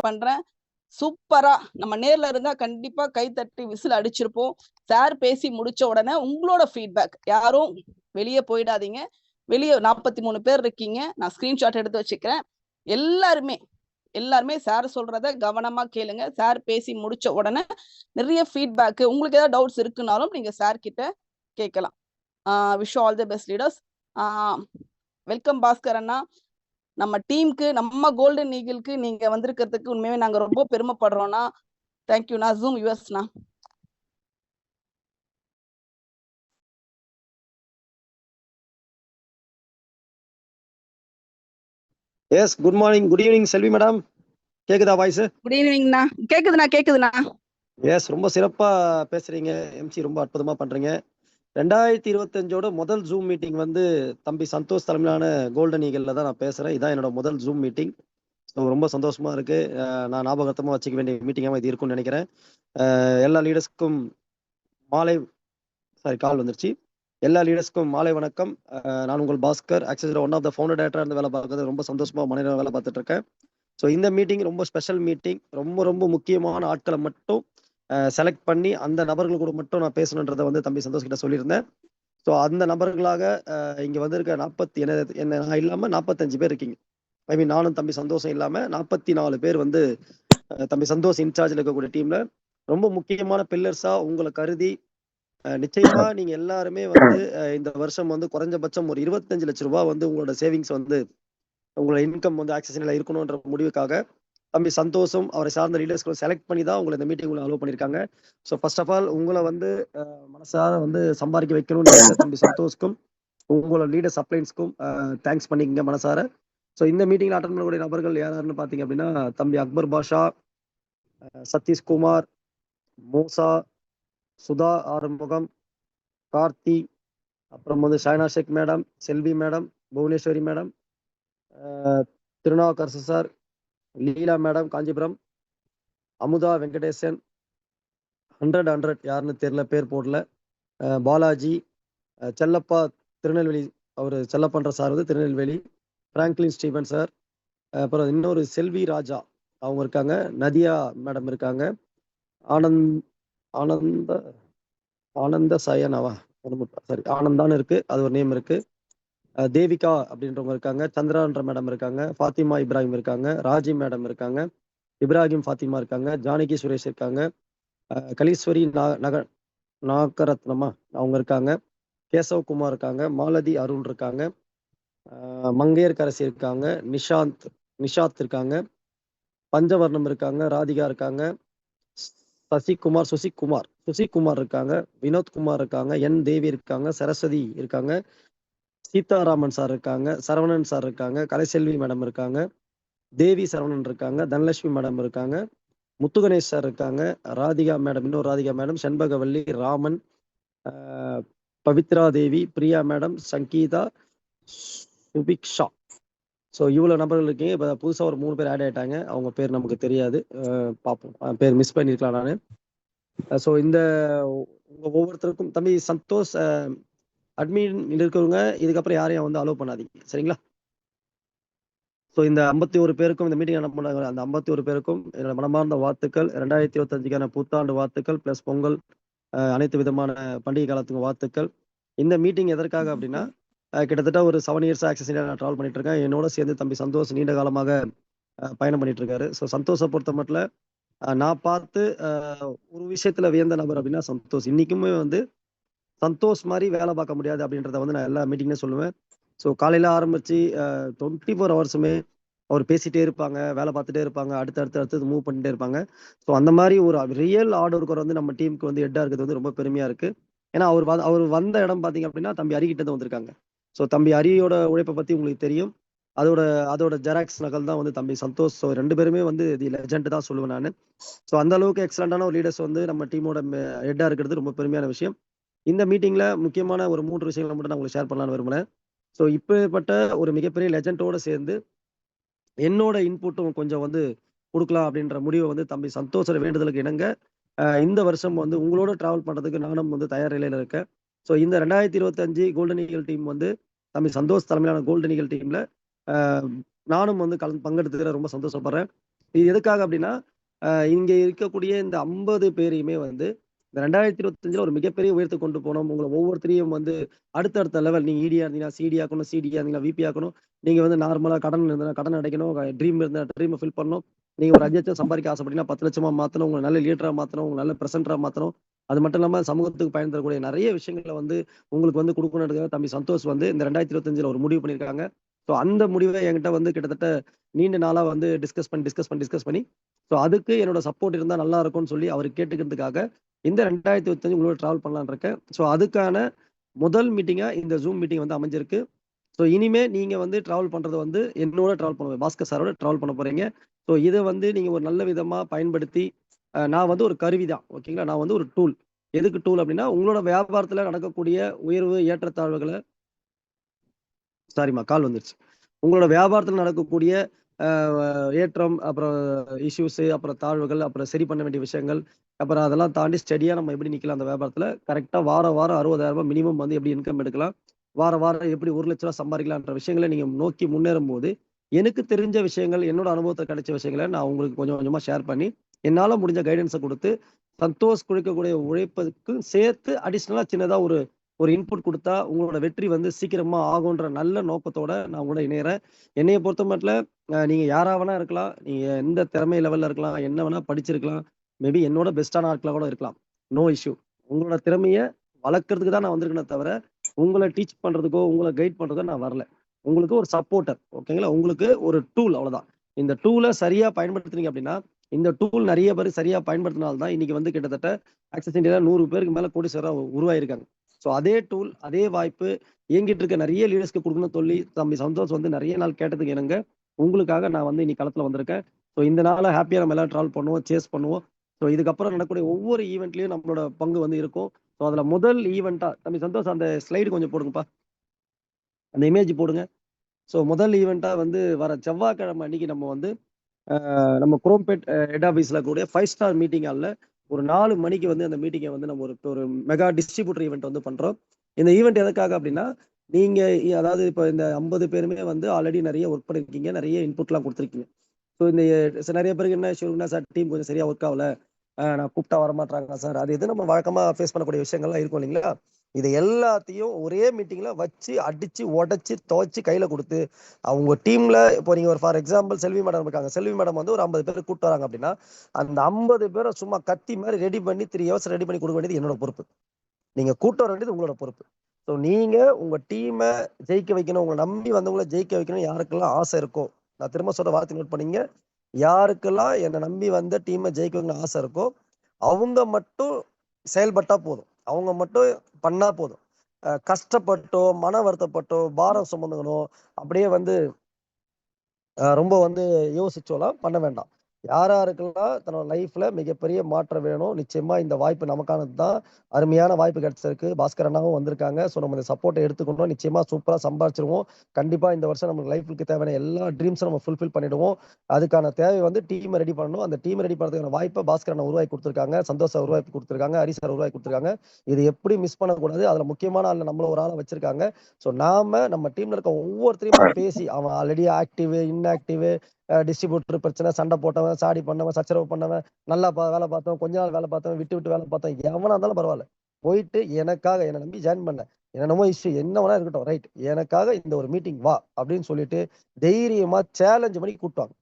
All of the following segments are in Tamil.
பண்றேன். சூப்பரா நம்ம நேர்ல இருந்தா கண்டிப்பா கை தட்டி விசில் அடிச்சிருப்போம். சார் பேசி முடிச்ச உடனே உங்களோட ஃபீட்பேக். யாரும் வெளிய போயிடாதீங்க. வெளிய 43 பேர் இருக்கீங்க. நான் ஸ்கிரீன்ஷாட் எடுத்து வச்சுக்கிறேன். எல்லாருமே சார் சொல்றத கவனமா கேளுங்க. சார் பேசி முடிச்ச உடனே நிறைய ஃபீட்பேக் உங்களுக்கு ஏதாவது டவுட்ஸ் இருக்குனாலும் நீங்க சார் கிட்ட கேட்கலாம். Wish you all the best leaders. Welcome Bhaskar அண்ணா. நம்ம டீமுக்கு நம்ம கோல்டன் ஈகிளுக்கு நீங்க வந்திருக்கிறதுக்கு உண்மையாவே நாங்க ரொம்ப பெருமைப்படுறோம்னா. தேங்க்யூண்ணா. ஜூம் யூஎஸ்ண்ணா. Yes, good morning, good evening Selvi madam. கேக்குதா வாய்ஸ்? குட் ஈவினிங்ண்ணா. கேக்குதுண்ணா. எஸ், ரொம்ப சிறப்பா பேசுறீங்க. எம்சி ரொம்ப அற்புதமா பண்றீங்க. 2025ஓட முதல் ஜூம் மீட்டிங் வந்து தம்பி சந்தோஷ் தலைமையிலான கோல்டன் ஈகிள்ல தான் நான் பேசுறேன். இதான் என்னோட முதல் ஜூம் மீட்டிங். ஸோ ரொம்ப சந்தோஷமா இருக்கு. நான் ஞாபகத்தமா வச்சுக்க வேண்டிய மீட்டிங்காக இது இருக்கும்னு நினைக்கிறேன். எல்லா லீடர்ஸ்க்கும் கால் வந்துருச்சு. எல்லா லீடர்ஸ்க்கும் மாலை வணக்கம். நான் உங்கள் Bhaskar. Actually one of the founder டைரக்டரா இருந்து வேலை பார்க்கறது ரொம்ப சந்தோஷமா மனிதன் வேலை பார்த்துட்டு இருக்கேன். ஸோ இந்த மீட்டிங் ரொம்ப ஸ்பெஷல் மீட்டிங். ரொம்ப முக்கியமான ஆட்களை மட்டும் செலக்ட் பண்ணி அந்த நபர்கள் கூட மட்டும் நான் பேசணுன்றதை வந்து தம்பி சந்தோஷ் கிட்ட சொல்லியிருந்தேன். ஸோ அந்த நபர்களாக இங்க வந்திருக்க நான் இல்லாம 45 பேர் இருக்கீங்க. ஐ மீன் நானும் தம்பி சந்தோஷம் இல்லாம 44 பேர் வந்து தம்பி சந்தோஷ் இன்சார்ஜ்ல இருக்கக்கூடிய டீம்ல ரொம்ப முக்கியமான பில்லர்ஸா உங்களை கருதி நிச்சயமா நீங்க எல்லாருமே வந்து இந்த வருஷம் வந்து குறைஞ்சபட்சம் ஒரு 25 லட்சம் ரூபாய் வந்து உங்களோட சேவிங்ஸ் வந்து உங்களோட இன்கம் வந்து ஆக்சஸ்ல இருக்கணும்ன்ற முடிவுக்காக தம்பி சந்தோஷம் அவரை சார்ந்த லீடர்ஸ்களை செலக்ட் பண்ணி தான் உங்களை இந்த மீட்டிங் அலோவ் பண்ணியிருக்காங்க. ஸோ ஃபர்ஸ்ட் ஆஃப் ஆல் உங்களை வந்து மனசார வந்து சம்பாதிக்க வைக்கணும்னு தம்பி சந்தோஷ்க்கும் உங்களோட லீடர் சப்ளைன்ஸ்க்கும் தேங்க்ஸ் பண்ணிக்கங்க மனசார. ஸோ இந்த மீட்டிங்ல அட்டன் பண்ணக்கூடிய நபர்கள் யாருன்னு பார்த்தீங்க அப்படின்னா தம்பி அக்பர் பாஷா, சதீஷ்குமார், மூசா, சுதா ஆறுமுகம், கார்த்தி, அப்புறம் வந்து Shaina Sheikh madam, Selvi madam, Bhuvaneswari madam, Thirunavukkarasu sir, Leela madam Kanchipuram, Amudha Venkatesan, 100 யாருன்னு தெரியல, பேர் போடல, பாலாஜி, செல்லப்பா திருநெல்வேலி, அவர் செல்லப்பன்ற சார் வந்து திருநெல்வேலி, பிராங்க்லின் ஸ்டீபன் சார், அப்புறம் இன்னொரு செல்வி ராஜா அவங்க இருக்காங்க, நதியா மேடம் இருக்காங்க, ஆனந்த சயனவா சாரி ஆனந்தான்னு இருக்கு, அது ஒரு நேம் இருக்கு, தேவிகா அப்படின்றவங்க இருக்காங்க, சந்திரான்ற மேடம் இருக்காங்க, ஃபாத்திமா இப்ராஹிம் இருக்காங்க, ராஜி மேடம் இருக்காங்க, இப்ராஹிம் ஃபாத்திமா இருக்காங்க, ஜானகி சுரேஷ் இருக்காங்க, கலீஸ்வரி நாகரத்னமா அவங்க இருக்காங்க, கேசவ் குமார் இருக்காங்க, மாலதி அருண் இருக்காங்க, மங்கையர் கரசி இருக்காங்க, நிஷாத் இருக்காங்க, பஞ்சவர்ணம் இருக்காங்க, ராதிகா இருக்காங்க, சுசிகுமார் இருக்காங்க, வினோத்குமார் இருக்காங்க, என் தேவி இருக்காங்க, சரஸ்வதி இருக்காங்க, சீதாராமன் சார் இருக்காங்க, சரவணன் சார் இருக்காங்க, கலைசெல்வி மேடம் இருக்காங்க, தேவி சரவணன் இருக்காங்க, தனலட்சுமி மேடம் இருக்காங்க, முத்துகணேஷ் சார் இருக்காங்க, ராதிகா மேடம், இன்னொரு ராதிகா மேடம், செண்பகவல்லி, ராமன், பவித்ரா தேவி, பிரியா மேடம், சங்கீதா, சுபிக்ஷா. ஸோ இவ்வளோ நபர்கள் இருக்கீங்க. இப்போ புதுசாக ஒரு 3 பேர் ஆட் ஆகிட்டாங்க. அவங்க பேர் நமக்கு தெரியாது, பார்ப்போம், பேர் மிஸ் பண்ணியிருக்கலாம் நான். ஸோ இந்த ஒவ்வொருத்தருக்கும் தம்பி சந்தோஷ் அட்மின் இருக்கிறவங்க இதுக்கப்புறம் யாரையும் வந்து அலோவ் பண்ணாதீங்க, சரிங்களா? ஸோ இந்த 51 பேருக்கும் இந்த மீட்டிங் என்ன பண்ணாங்க, அந்த 51 பேருக்கும் என்னோட மனமார்ந்த வாழ்த்துக்கள். 2025க்கான புத்தாண்டு வாழ்த்துக்கள் ப்ளஸ் பொங்கல் அனைத்து விதமான பண்டிகை காலத்துக்கு வாழ்த்துக்கள். இந்த மீட்டிங் எதற்காக அப்படின்னா கிட்டத்தட்ட ஒரு 7 இயர்ஸ் ஆக்சஸ் நான் ட்ராவல் பண்ணிட்டு இருக்கேன். என்னோட சேர்ந்து தம்பி சந்தோஷ் நீண்ட காலமாக பயணம் பண்ணிட்டு இருக்காரு. ஸோ சந்தோஷை பொறுத்த மட்டும் நான் பார்த்து ஒரு விஷயத்துல வியந்த நபர் அப்படின்னா சந்தோஷ். இன்னைக்குமே வந்து சந்தோஷ் மாதிரி வேலை பார்க்க முடியாது அப்படின்றத வந்து நான் எல்லா மீட்டிங்லையும் சொல்லுவேன். ஸோ காலையில ஆரம்பிச்சு 24 ஹவர்ஸுமே அவர் பேசிட்டே இருப்பாங்க, வேலை பார்த்துட்டே இருப்பாங்க, அடுத்து மூவ் பண்ணிட்டே இருப்பாங்க. ஸோ அந்த மாதிரி ஒரு ரியல் ஆர்டர் ஒர்க்கர் வந்து நம்ம டீமுக்கு வந்து ஹெட்டா இருக்கிறது வந்து ரொம்ப பெருமையா இருக்கு. ஏன்னா அவர் வந்த இடம் பார்த்தீங்க அப்படின்னா தம்பி அரிகிட்ட தான் வந்திருக்காங்க. ஸோ தம்பி அரியோட உழைப்பை பத்தி உங்களுக்கு தெரியும். அதோட ஜெராக்ஸ் நகல் தான் வந்து தம்பி சந்தோஷ். ஸோ 2 பேருமே வந்து தி லெஜண்ட் தான் சொல்லுவேன் நான். ஸோ அந்த அளவுக்கு எக்ஸலண்டான ஒரு லீடர்ஸ் வந்து நம்ம டீமோட ஹெட்டா இருக்கிறது ரொம்ப பெருமையான விஷயம். இந்த மீட்டிங்ல முக்கியமான ஒரு 3 விஷயங்களை மட்டும் நான் உங்களுக்கு ஷேர் பண்ணலாம்னு விரும்புறேன். ஸோ இப்பேற்பட்ட ஒரு மிகப்பெரிய லெஜண்டோட சேர்ந்து என்னோட இன்புட்டும் கொஞ்சம் வந்து கொடுக்கலாம் அப்படின்ற முடிவை வந்து தம்பி சந்தோஷோட வேண்டுதலுக்கு இணங்க இந்த வருஷம் வந்து உங்களோட டிராவல் பண்றதுக்கு நானும் வந்து தயார் நிலையில இருக்கேன். ஸோ இந்த 2025 கோல்டன் ஈகிள் டீம் வந்து தம்பி சந்தோஷ் தலைமையிலான கோல்டன் ஈகிள் டீம்ல நானும் வந்து பங்கெடுத்துக்கிற ரொம்ப சந்தோஷப்படுறேன். இது எதுக்காக அப்படின்னா இங்க இருக்கக்கூடிய இந்த 50 பேரையுமே வந்து இந்த 2025 ஒரு மிகப்பெரிய உயர்த்து கொண்டு போனோம். உங்களை ஒவ்வொருத்தரையும் வந்து அடுத்தடுத்த லெவல், நீங்க இடியா இருந்தீங்கன்னா சிடி ஆக்கணும், சிடியா இருந்தீங்கன்னா விபி ஆக்கணும், நீங்க வந்து நார்மலா கடன் இருந்தா கடன் அடைக்கணும், ட்ரீம் இருந்தா ட்ரீமை ஃபில் பண்ணணும், நீங்க ஒரு 5 லட்சம் சம்பாதிக்க ஆசைப்பட்டீங்கன்னா 10 லட்சமா மாத்தணும், உங்களை நல்ல லீடரா மாத்தணும், உங்களை நல்ல பிரசன்டரா மாத்தணும். அது மட்டும் இல்லாம சமூகத்துக்கு பயன் தரக்கூடிய நிறைய விஷயங்களை வந்து உங்களுக்கு வந்து கொடுக்கணும். தம்பி சந்தோஷ் வந்து இந்த 2025 ஒரு முடிவு பண்ணியிருக்காங்க. ஸோ அந்த முடிவை என்கிட்ட வந்து கிட்டத்தட்ட நீண்ட நாளா வந்து டிஸ்கஸ் பண்ணி ஸோ அதுக்கு என்னோட சப்போர்ட் இருந்தால் நல்லா இருக்கும்னு சொல்லி அவர் கேட்டுக்கிறதுக்காக இந்த 2025 உங்களோட டிராவல் பண்ணலான்னு இருக்கேன். ஸோ அதுக்கான முதல் மீட்டிங்கா இந்த ஜூம் மீட்டிங் வந்து அமைஞ்சிருக்கு. ஸோ இனிமே நீங்க வந்து டிராவல் பண்றது வந்து என்னோட டிராவல் பண்ணுவேன், பாஸ்கர் சாரோட டிராவல் பண்ண போறீங்க. ஸோ இதை வந்து நீங்க ஒரு நல்ல விதமா பயன்படுத்தி, நான் வந்து ஒரு கருவி தான், ஓகேங்களா? நான் வந்து ஒரு டூல். எதுக்கு டூல் அப்படின்னா, உங்களோட வியாபாரத்துல நடக்கக்கூடிய உயர்வு ஏற்றத்தாழ்வுகளை, சாரிம்மா கால் வந்துருச்சு, உங்களோட வியாபாரத்தில் நடக்கக்கூடிய ஏற்றம், அப்புறம் இஷ்யூஸ், அப்புறம் தாழ்வுகள், அப்புறம் சரி பண்ண வேண்டிய விஷயங்கள், அப்புறம் அதெல்லாம் தாண்டி ஸ்டடியா நம்ம எப்படி நிக்கலாம் அந்த வியாபாரத்துல, கரெக்டா வாரம் 60,000 ரூபாய் மினிமம் வந்து எப்படி இன்கம் எடுக்கலாம், வாரம் எப்படி 1 லட்ச ரூபாய் சம்பாதிக்கலாம்ன்ற விஷயங்களை நீங்க நோக்கி முன்னேறும் போது, எனக்கு தெரிஞ்ச விஷயங்கள், என்னோட அனுபவத்தில் கிடைச்ச விஷயங்களை நான் உங்களுக்கு கொஞ்சம் கொஞ்சமா ஷேர் பண்ணி, என்னால முடிஞ்ச கைடன்ஸை கொடுத்து, சந்தோஷ் கொடுக்கக்கூடிய உழைப்பதுக்கு சேர்த்து அடிஷ்னலா சின்னதா ஒரு இன்புட் கொடுத்தா உங்களோட வெற்றி வந்து சீக்கிரமா ஆகுன்ற நல்ல நோக்கத்தோட நான் உங்களோட இணையறேன். என்னைய பொறுத்த மட்டும் நீங்க யாரா வேணா இருக்கலாம், நீங்க எந்த திறமை லெவல்ல இருக்கலாம், என்ன வேணா படிச்சிருக்கலாம், மேபி என்னோட பெஸ்டான ஆட்களா கூட இருக்கலாம், நோ இஷ்யூ. உங்களோட திறமையை வளர்க்கறதுக்கு தான் நான் வந்திருக்கேனே தவிர உங்களை டீச் பண்றதுக்கோ உங்களை கைட் பண்றதோ நான் வரல. உங்களுக்கு ஒரு சப்போர்ட்டர், ஓகேங்களா? உங்களுக்கு ஒரு டூல், அவ்வளவுதான். இந்த டூலை சரியா பயன்படுத்துறீங்க அப்படின்னா, இந்த டூல் நிறைய பேர் சரியா பயன்படுத்தினால்தான் இன்னைக்கு வந்து கிட்டத்தட்ட ஆக்சஸ் இந்தியால 100 பேருக்கு மேல கோடீஸ்வரரா உருவாயிருக்காங்க. ஸோ அதே டூல், அதே வாய்ப்பு இயங்கிட்டு இருக்க நிறைய லீடர்ஸ்க்கு கொடுக்கணும்னு சொல்லி தம்பி சந்தோஷ் வந்து நிறைய நாள் கேட்டதுக்கு இணங்க உங்களுக்காக நான் வந்து இன்னைக்கு களத்துல வந்திருக்கேன். ஸோ இந்த நாளை ஹாப்பியா நம்ம எல்லாம் டிராவல் பண்ணுவோம், சேஸ் பண்ணுவோம். ஸோ இதுக்கப்புறம் நடக்கக்கூடிய ஒவ்வொரு ஈவெண்ட்லயும் நம்மளோட பங்கு வந்து இருக்கும். ஸோ அதுல முதல் ஈவெண்ட்டா தம்பி சந்தோஷ் அந்த ஸ்லைடு கொஞ்சம் போடுங்கப்பா, அந்த இமேஜ் போடுங்க. ஸோ முதல் ஈவெண்ட்டா வந்து வர செவ்வாய்க்கிழமை அன்னைக்கு நம்ம வந்து நம்ம குரோம்பேட் ஹெட் ஆஃபீஸ்ல கூடிய 5 ஸ்டார் மீட்டிங் ஹாலில் ஒரு 4 மணிக்கு வந்து அந்த மீட்டிங்கை வந்து நம்ம ஒரு மெகா டிஸ்ட்ரிபியூட்டர் ஈவெண்ட் வந்து பண்றோம். இந்த ஈவெண்ட் எதுக்காக அப்படின்னா, நீங்க அதாவது இப்போ இந்த 50 பேருமே வந்து ஆல்ரெடி நிறைய ஒர்க் பண்ணிருக்கீங்க, நிறைய இன்புட்லாம் கொடுத்துருக்கீங்க. ஸோ இந்த நிறைய பேருக்கு என்ன இஷ்யூனா, சார் டீம் கொஞ்சம் சரியா ஒர்க் ஆகல, நான் கூப்பிட்டா வரமாட்டாங்க சார், அது எது நம்ம வழக்கமா ஃபேஸ் பண்ணக்கூடிய விஷயங்கள்லாம் இருக்கும் இல்லைங்களா? இது எல்லாத்தையும் ஒரே மீட்டிங்ல வச்சு அடிச்சு உடச்சு துவைச்சு கையில கொடுத்து, அவங்க டீம்ல இப்போ நீங்க ஒரு ஃபார் எக்ஸாம்பிள் செல்வி மேடம் இருக்காங்க, செல்வி மேடம் வந்து ஒரு 50 பேர் கூப்பிட்டு வராங்க அப்படின்னா, அந்த 50 பேரை சும்மா கத்தி மாதிரி ரெடி பண்ணி 3 hours ரெடி பண்ணி கொடுக்க வேண்டியது என்னோட பொறுப்பு. நீங்க கூட்ட வர வேண்டியது உங்களோட பொறுப்பு. ஸோ நீங்க உங்க டீமை ஜெயிக்க வைக்கணும், உங்களை நம்பி வந்தவங்களை ஜெயிக்க வைக்கணும். யாருக்கெல்லாம் ஆசை இருக்கோ, நான் திரும்ப சொல்ற வார்த்தை நோட் பண்ணீங்க, யாருக்கெல்லாம் என்னை நம்பி வந்த டீமை ஜெயிக்க வைக்கணும்னு ஆசை இருக்கோ அவங்க மட்டும் செயல்பட்டா போதும், அவங்க மட்டும் பண்ணா போதும். கஷ்டப்பட்டோ, மன வருத்தப்பட்டோ, பாரம் சுமந்துக்கணும், அப்படியே வந்து ரொம்ப வந்து யோசிச்சோலாம் பண்ண வேண்டாம். யாருக்கெல்லாம் தன்னோட லைஃப்ல மிகப்பெரிய மாற்றம் வேணும், நிச்சயமா இந்த வாய்ப்பு நமக்கானது தான். அருமையான வாய்ப்பு கிடைச்சிருக்கு, பாஸ்கர் அண்ணாவும் வந்திருக்காங்க. ஸோ நம்ம இந்த சப்போர்ட்டை எடுத்துக்கணும், நிச்சயமா சூப்பரா சம்பாதிச்சிருவோம். கண்டிப்பா இந்த வருஷம் நம்ம லைஃபுக்கு தேவையான எல்லா ட்ரீம்ஸும் நம்ம ஃபுல்ஃபில் பண்ணிடுவோம். அதுக்கான தேவை வந்து டீமை ரெடி பண்ணணும். அந்த டீமை ரெடி பண்ணுறதுக்கான வாய்ப்பை பாஸ்கர் அண்ணா உருவாக்கி கொடுத்துருக்காங்க, சந்தோஷம் உருவாக்கி கொடுத்துருக்காங்க, ஹரி சார் உருவாக்கி கொடுத்துருக்காங்க. இது எப்படி மிஸ் பண்ணக்கூடாது, அதுல முக்கியமான ஆள் நம்மள ஒரு ஆளை வச்சிருக்காங்க. ஸோ நம்ம டீம்ல இருக்க ஒவ்வொருத்தரையும் பேசி, அவன் ஆல்ரெடி ஆக்டிவ் இன்ஆக்டிவ், டிஸ்ட்ரிபியூட்டர் பிரச்சனை, சண்டை போட்டவன், சாடி பண்ணவன், சச்சரவு பண்ணவன், நல்லா வேலை பார்த்தவன், கொஞ்ச நாள் வேலை பார்த்தவன், விட்டு வேலை பார்த்தவன், எவனா இருந்தாலும் பரவாயில்ல, போயிட்டு எனக்காக என்னை நம்பி ஜாயின் பண்ண, என்னென்னமோ இஷ்யூ என்ன வேணா இருக்கட்டும், ரைட், எனக்காக இந்த ஒரு மீட்டிங் வா அப்படின்னு சொல்லிட்டு தைரியமா சேலஞ்சு பண்ணி கூப்பிட்டாங்க.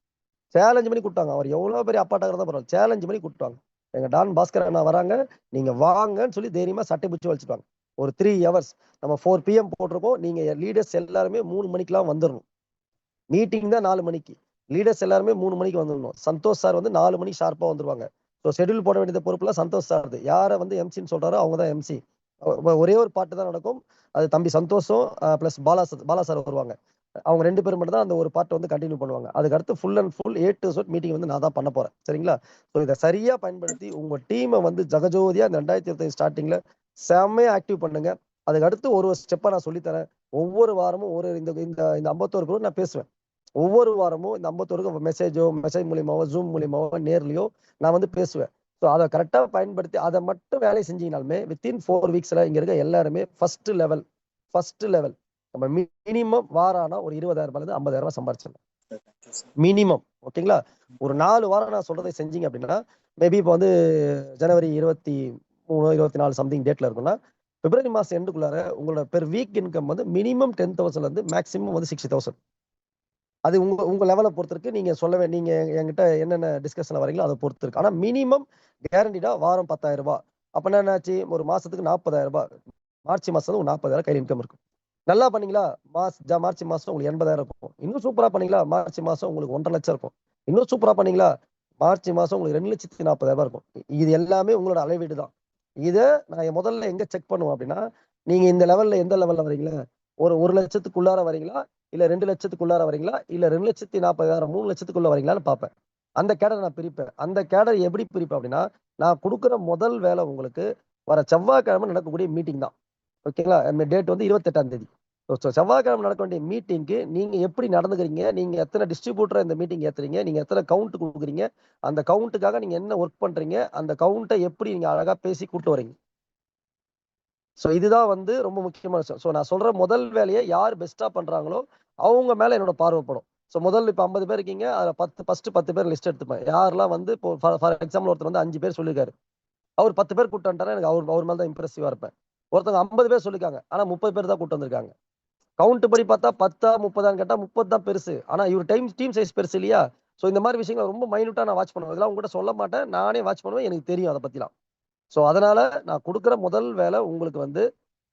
அவர் எவ்வளவு பெரிய அப்பாட்டாக இருந்தா பரவாயில்ல, சேலஞ்சு பண்ணி கூப்பிட்டாங்க. எங்க டான் பாஸ்கர் அண்ணா வராங்க, நீங்க வாங்கன்னு சொல்லி தைரியமா சட்டை பிடிச்சி வச்சுட்டாங்க. ஒரு 3 hours நம்ம 4 PM போட்டிருக்கோம். நீங்க லீடர்ஸ் எல்லாருமே 3 மணிக்கெல்லாம் வந்துடணும். மீட்டிங் தான் 4 மணிக்கு, லீடர்ஸ் எல்லாருமே 3 மணிக்கு வந்துடணும். சந்தோஷ் சார் வந்து 4 மணிக்கு ஷார்ப்பா வந்துருவாங்க. ஸோ ஷெட்யூல் போட வேண்டியது பொறுப்புலாம் சந்தோஷ் சார். யாரை வந்து எம்சின்னு சொல்றாரோ அவங்க தான் எம்சி. ஒரே ஒரு பாட்டு தான் நடக்கும், அது தம்பி சந்தோஷம் பிளஸ் பாலா சார் வருவாங்க. அவங்க 2 பேரும் மட்டும் தான் அந்த ஒரு பார்ட் வந்து கண்டினியூ பண்ணுவாங்க. அதுக்கு அடுத்து full and full A to Z meeting வந்து நான் தான் பண்ண போறேன், சரிங்களா? ஸோ இதை சரியா பயன்படுத்தி உங்க டீமை வந்து ஜகஜோதியா இந்த 2025 ஸ்டார்டிங்ல செம்மையா ஆக்டிவ் பண்ணுங்க. அதுக்கு அடுத்து ஒரு ஸ்டெப்பா நான் சொல்லித்தரேன். ஒவ்வொரு வாரமும் இந்த 51 பேரும் நான் பேசுவேன். ஒவ்வொரு வாரமும் இந்த 51 மெசேஜ் மூலியமாவோ, ஜூம் மூலியமாவோ, நேர்லயோ நான் வந்து பேசுவேன். ஸோ அதை கரெக்டா பயன்படுத்தி அதை மட்டும் வேலை செஞ்சீங்கனாலுமே வித்தின் 4 weeksல இங்க இருக்க எல்லாருமே ஃபர்ஸ்ட் லெவல் நம்ம மினிமம் வாரானா ஒரு 20,000 ரூபாய் 50,000 ரூபாய் சம்பாதிச்சிடலாம். மினிமம். ஓகேங்களா? ஒரு 4 வாரம் நான் சொல்றதை செஞ்சீங்க அப்படின்னா, மேபி இப்போ வந்து ஜனவரி 23, 24 சம்திங் டேட்ல இருக்கும்னா, பிப்ரவரி மாசம் எண்டுக்குள்ளார உங்களோட பெர் வீக் இன்கம் வந்து மினிமம் 10,000ல இருந்து மேக்ஸிமம் வந்து 60,000. அது உங்க உங்க லெவல பொறுத்து இருக்கு. நீங்க நீங்க என்கிட்ட என்னென்ன டிஸ்கஷன்ல வரீங்களோ அத பொறுத்து இருக்கு. ஆனா மினிமம் கேரண்டீடா வாரம் ரூ. 10,000. அப்பன்னா என்னாச்சு? ஒரு மாசத்துக்கு ரூ. 40,000. மார்ச் மாசம் ஒரு 40,000 கையில இன்கம் இருக்கும். நல்லா பண்ணீங்களா? மார்ச் மாசம் உங்களுக்கு 80,000 இருக்கும். இன்னும் சூப்பரா பண்ணீங்களா? மார்ச் மாசம் உங்களுக்கு 1,50,000 இருக்கும். இன்னும் சூப்பரா பண்ணீங்களா? மார்ச் மாசம் உங்களுக்கு 2,40,000 இருக்கும். இது எல்லாமே உங்களோட அளவீடு தான். இத நான் முதல்ல எங்க செக் பண்ணுவேன் அப்படின்னா, நீங்க இந்த லெவல்ல எந்த லெவல்ல வரீங்களா? ஒரு 1,00,000க்குள்ளார வரீங்களா? இல்ல 2,00,000க்குள்ளார வரீங்களா? இல்ல 2,40,000, 3,00,000க்குள்ள வரீங்களான்னு பார்ப்பேன். அந்த கேடர நான் பிரிப்பேன். அந்த கேடர் எப்படி பிரிப்பேன் அப்படின்னா, நான் குடுக்குற முதல் வேலை உங்களுக்கு வர செவ்வாய்க்கிழமை நடக்கக்கூடிய மீட்டிங் தான். ஓகேங்களா? அந்த டேட் வந்து 28ஆம் தேதி. செவ்வாய்க்கிழமை நடக்க வேண்டிய மீட்டிங்க்கு நீங்க எப்படி நடந்துக்கிறீங்க? நீங்க எத்தனை டிஸ்ட்ரிபியூட்டர இந்த மீட்டிங் ஏத்துறீங்க? நீங்க எத்தனை கவுண்ட் குடுக்குறீங்க? அந்த கவுண்ட்க்காக நீங்க என்ன வொர்க் பண்றீங்க? அந்த கவுண்ட்ட எப்படி நீங்க அழகா பேசி கூட்டு வரீங்க? இதுதான் வந்து ரொம்ப முக்கியமான விஷயம். நான் சொல்ற முதல் வேலைய யார் பெஸ்ட்டா பண்றாங்களோ, அவங்க மேல என்னோட பார்வை படும். முதல்ல இப்ப 50 பேர் இருக்கீங்க. அதுல 10 பேர் லிஸ்ட் எடுத்துப்பேன். யாரெல்லாம் வந்து இப்போ ஃபார் எக்ஸாம்பிள் ஒருத்தர் வந்து 5 பேர் சொல்லியிருக்காரு. அவர் 10 பேர் கூட்டிட்டு வந்துட்டாருன்னா, எனக்கு அவர் அவர் மேல தான் இம்ப்ரெசிவா இருப்பேன். ஒருத்தவங்க 50 பேர் சொல்லிருக்காங்க. ஆனா 30 பேர் தான் கூட்டிட்டு வந்திருக்காங்க. கவுண்ட் படி பார்த்தா 10ஆ 30ஆன்னு கேட்டா 30 தான் பெருசு. ஆனா இவர் டீம் சைஸ் பெருசு இல்லையா? இந்த மாரி விஷயங்கள ரொம்ப மைன்யூட்டா நான் வாட்ச் பண்ணுவேன். இதெல்லாம் உங்ககிட்ட சொல்ல மாட்டேன். நானே வாட்ச் பண்ணுவேன். எனக்கு தெரியும் அத பத்திலாம். அதனால நான் குடுக்குற முதல் வேலை உங்களுக்கு வந்து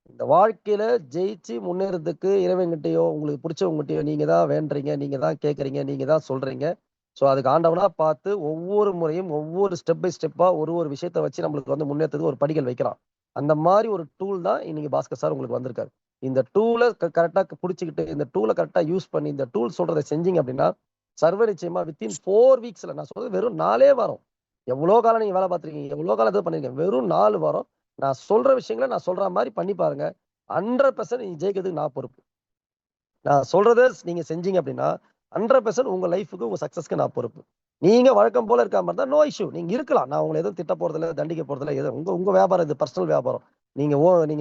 இந்த வாழ்க்கையில ஜெயிச்சு முன்னேறதுக்கு இறைவன்கிட்டயோ, உங்களுக்கு புடிச்சவங்ககிட்டயோ நீங்க தான் வேண்டுறீங்க, நீங்க தான் கேட்கறீங்க, நீங்க தான் சொல்றீங்க. அதுக்கு ஆண்டவனா பார்த்து ஒவ்வொரு முறையும் ஒவ்வொரு ஸ்டெப் பை ஸ்டெப்பா ஒரு விஷயத்த வச்சு நம்மளுக்கு வந்து முன்னேற்றத்துக்கு ஒரு படிகள் வைக்கிறான். அந்த மாரி ஒரு டூல் தான் இன்னைக்கு பாஸ்கர் சார் உங்களுக்கு வந்திருக்காரு. இந்த டூல கரெக்ட்டா புடிச்சுக்கிட்டு, இந்த டூல கரெக்ட்டா யூஸ் பண்ணி, இந்த டூல் சொல்றத செஞ்சீங்க அப்படின்னா, சர்வ நிச்சயமா வித்தின் 4 வீக்ஸ்ல நான் சொல்றது வெறும் 4 வாரம். எவ்வளோ காலம் நீங்க வேலை பார்த்துருக்கீங்க, எவ்வளோ காலம் இது பண்ணியிருக்கீங்க. வெறும் 4 வாரம் நான் சொல்ற விஷயங்கள நான் சொல்ற மாரி பண்ணி பாருங்க. 100% நீங்க ஜெயிக்கிறதுக்கு நான் பொறுப்பு. நான் சொல்றத நீங்க செஞ்சீங்க அப்படின்னா, 100% உங்க லைஃப்க்கு, உங்க சக்சஸ்க்கு நான் பொறுப்பு. நீங்க வழக்கம் போல இருக்க மாரி இருந்தா, நோ இஷ்யூ. நீங்க இருக்கலாம். நான் உங்கள எதுவும் திட்ட போறதில்ல, தண்டிக்க போறதில்ல. உங்க உங்க வியாபாரம் இது பர்சனல் வியாபாரம். நீங்க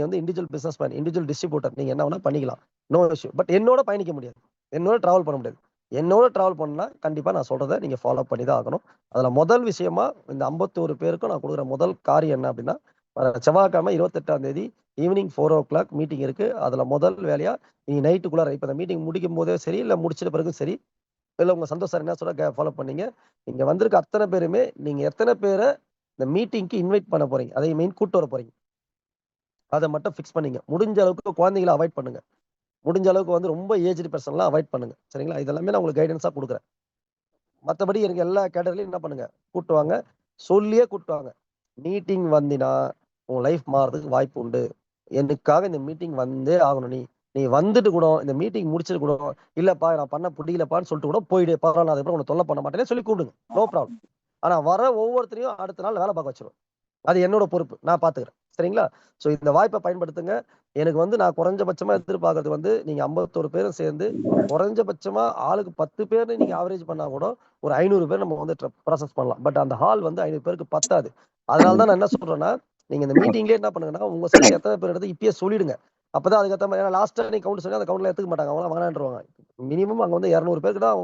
வந்து individual business man, individual distributor. நீங்க என்ன வேணா பண்ணிக்கலாம். No issue. பட் என்னோட பயணிக்க முடியாது. என்னோட டிராவல் பண்ண முடியாது. என்னோட டிராவல் பண்ணா, கண்டிப்பா நான் சொல்றத நீங்க ஃபாலோ பண்ணி தான் ஆகணும். அதுல முதல் விஷயமா இந்த 51 பேருக்கும் நான் குடுக்குற முதல் காரியம் என்ன அப்படின்னா, செவ்வாய்க்கிழமை 28ஆம் தேதி ஈவினிங் 4:00 மீட்டிங் இருக்கு. அதுல முதல் வேலையா நீங்க நைட்டுக்குள்ளார இப்ப இந்த மீட்டிங் முடிக்கும்போதே சரி, இல்ல முடிச்சிட்ட பிறகும் சரி, இல்ல உங்க சந்தோஷ் சார் என்ன சொல்றாரு ஃபாலோ பண்ணீங்க. இங்க வந்திருக்க அத்தனை பேருமே நீங்க எத்தனை பேர இந்த மீட்டிங்க்கு இன்வைட் பண்ண போறீங்க. அதை மெயின் கூட்டு வர போறீங்க. அத மட்டும் ஃபிக்ஸ் பண்ணீங்க. முடிஞ்ச அளவுக்கு குழந்தைகள அவாய்ட் பண்ணுங்க. முடிஞ்ச அளவுக்கு வந்து ரொம்ப ஏஜ்டு பெர்சன்லாம் அவாய்ட் பண்ணுங்க. சரிங்களா? இதெல்லாமே நான் உங்களுக்கு கைடன்ஸா குடுக்குறேன். மத்தபடி எனக்கு எல்லா கேட்டகரிலயும் என்ன பண்ணுங்க, கூட்டு வாங்க. சொல்லியே கூட்டு வாங்க. மீட்டிங் வந்தினா, உன் லைஃப் மாறுறதுக்கு வாய்ப்பு உண்டு. எனக்காக இந்த மீட்டிங் வந்தே ஆகணும் நீ. நீ வந்துட்டு கூட இந்த மீட்டிங் முடிச்சுட்டு கூட, இல்லப்பா நான் பண்ண புடியலப்பான்னு சொல்லிட்டு கூட போயிடு. பரவால்ல அதுக்கப்புறம் உன்ன தொல்ல பண்ண மாட்டேன்னு சொல்லி கூப்பிடுங்க. No problem. ஆனா வர ஒவ்வொருத்தரையும் அடுத்த நாள் வேலை பார்க்க வச்சுருவேன். அது என்னோட பொறுப்பு. நான் பார்த்துக்கிறேன். சரிங்களா? இந்த வாய்ப்ப பயன்படுத்துங்க. எனக்கு வந்து நான் குறைஞ்சபட்சமா எதிர்பார்க்கிறது வந்து, நீங்க 51 பேரும் சேர்ந்து, குறைஞ்சபட்சமா ஆளுக்கு 10 பேர்ன்னு நீங்க ஆவரேஜ் பண்ணா கூட, ஒரு 500 பேர் நம்ம வந்து ப்ராசஸ் பண்ணலாம். பட் அந்த ஹால் வந்து 500 பேருக்கு பத்தாது. அதனால தான் நான் என்ன சொல்றேன்னா, நீங்க இந்த மீட்டிங்லயே என்ன பண்ணுங்கன்னா, உங்க சைட்ல எத்தனை பேர் எடுத்து இப்பயே சொல்லிடுங்க. அப்பதான் அதுக்கு ஏத்த மாரி ஏன்னா லாஸ்ட்டா நீங்க கவுண்ட் சொன்னா அந்த கவுண்ட்ல எடுத்துக்க மாட்டாங்க. அவங்கலாம் வேணான்ருவாங்க. மினிமம் அங்க வந்து 200 பேருக்கு தான்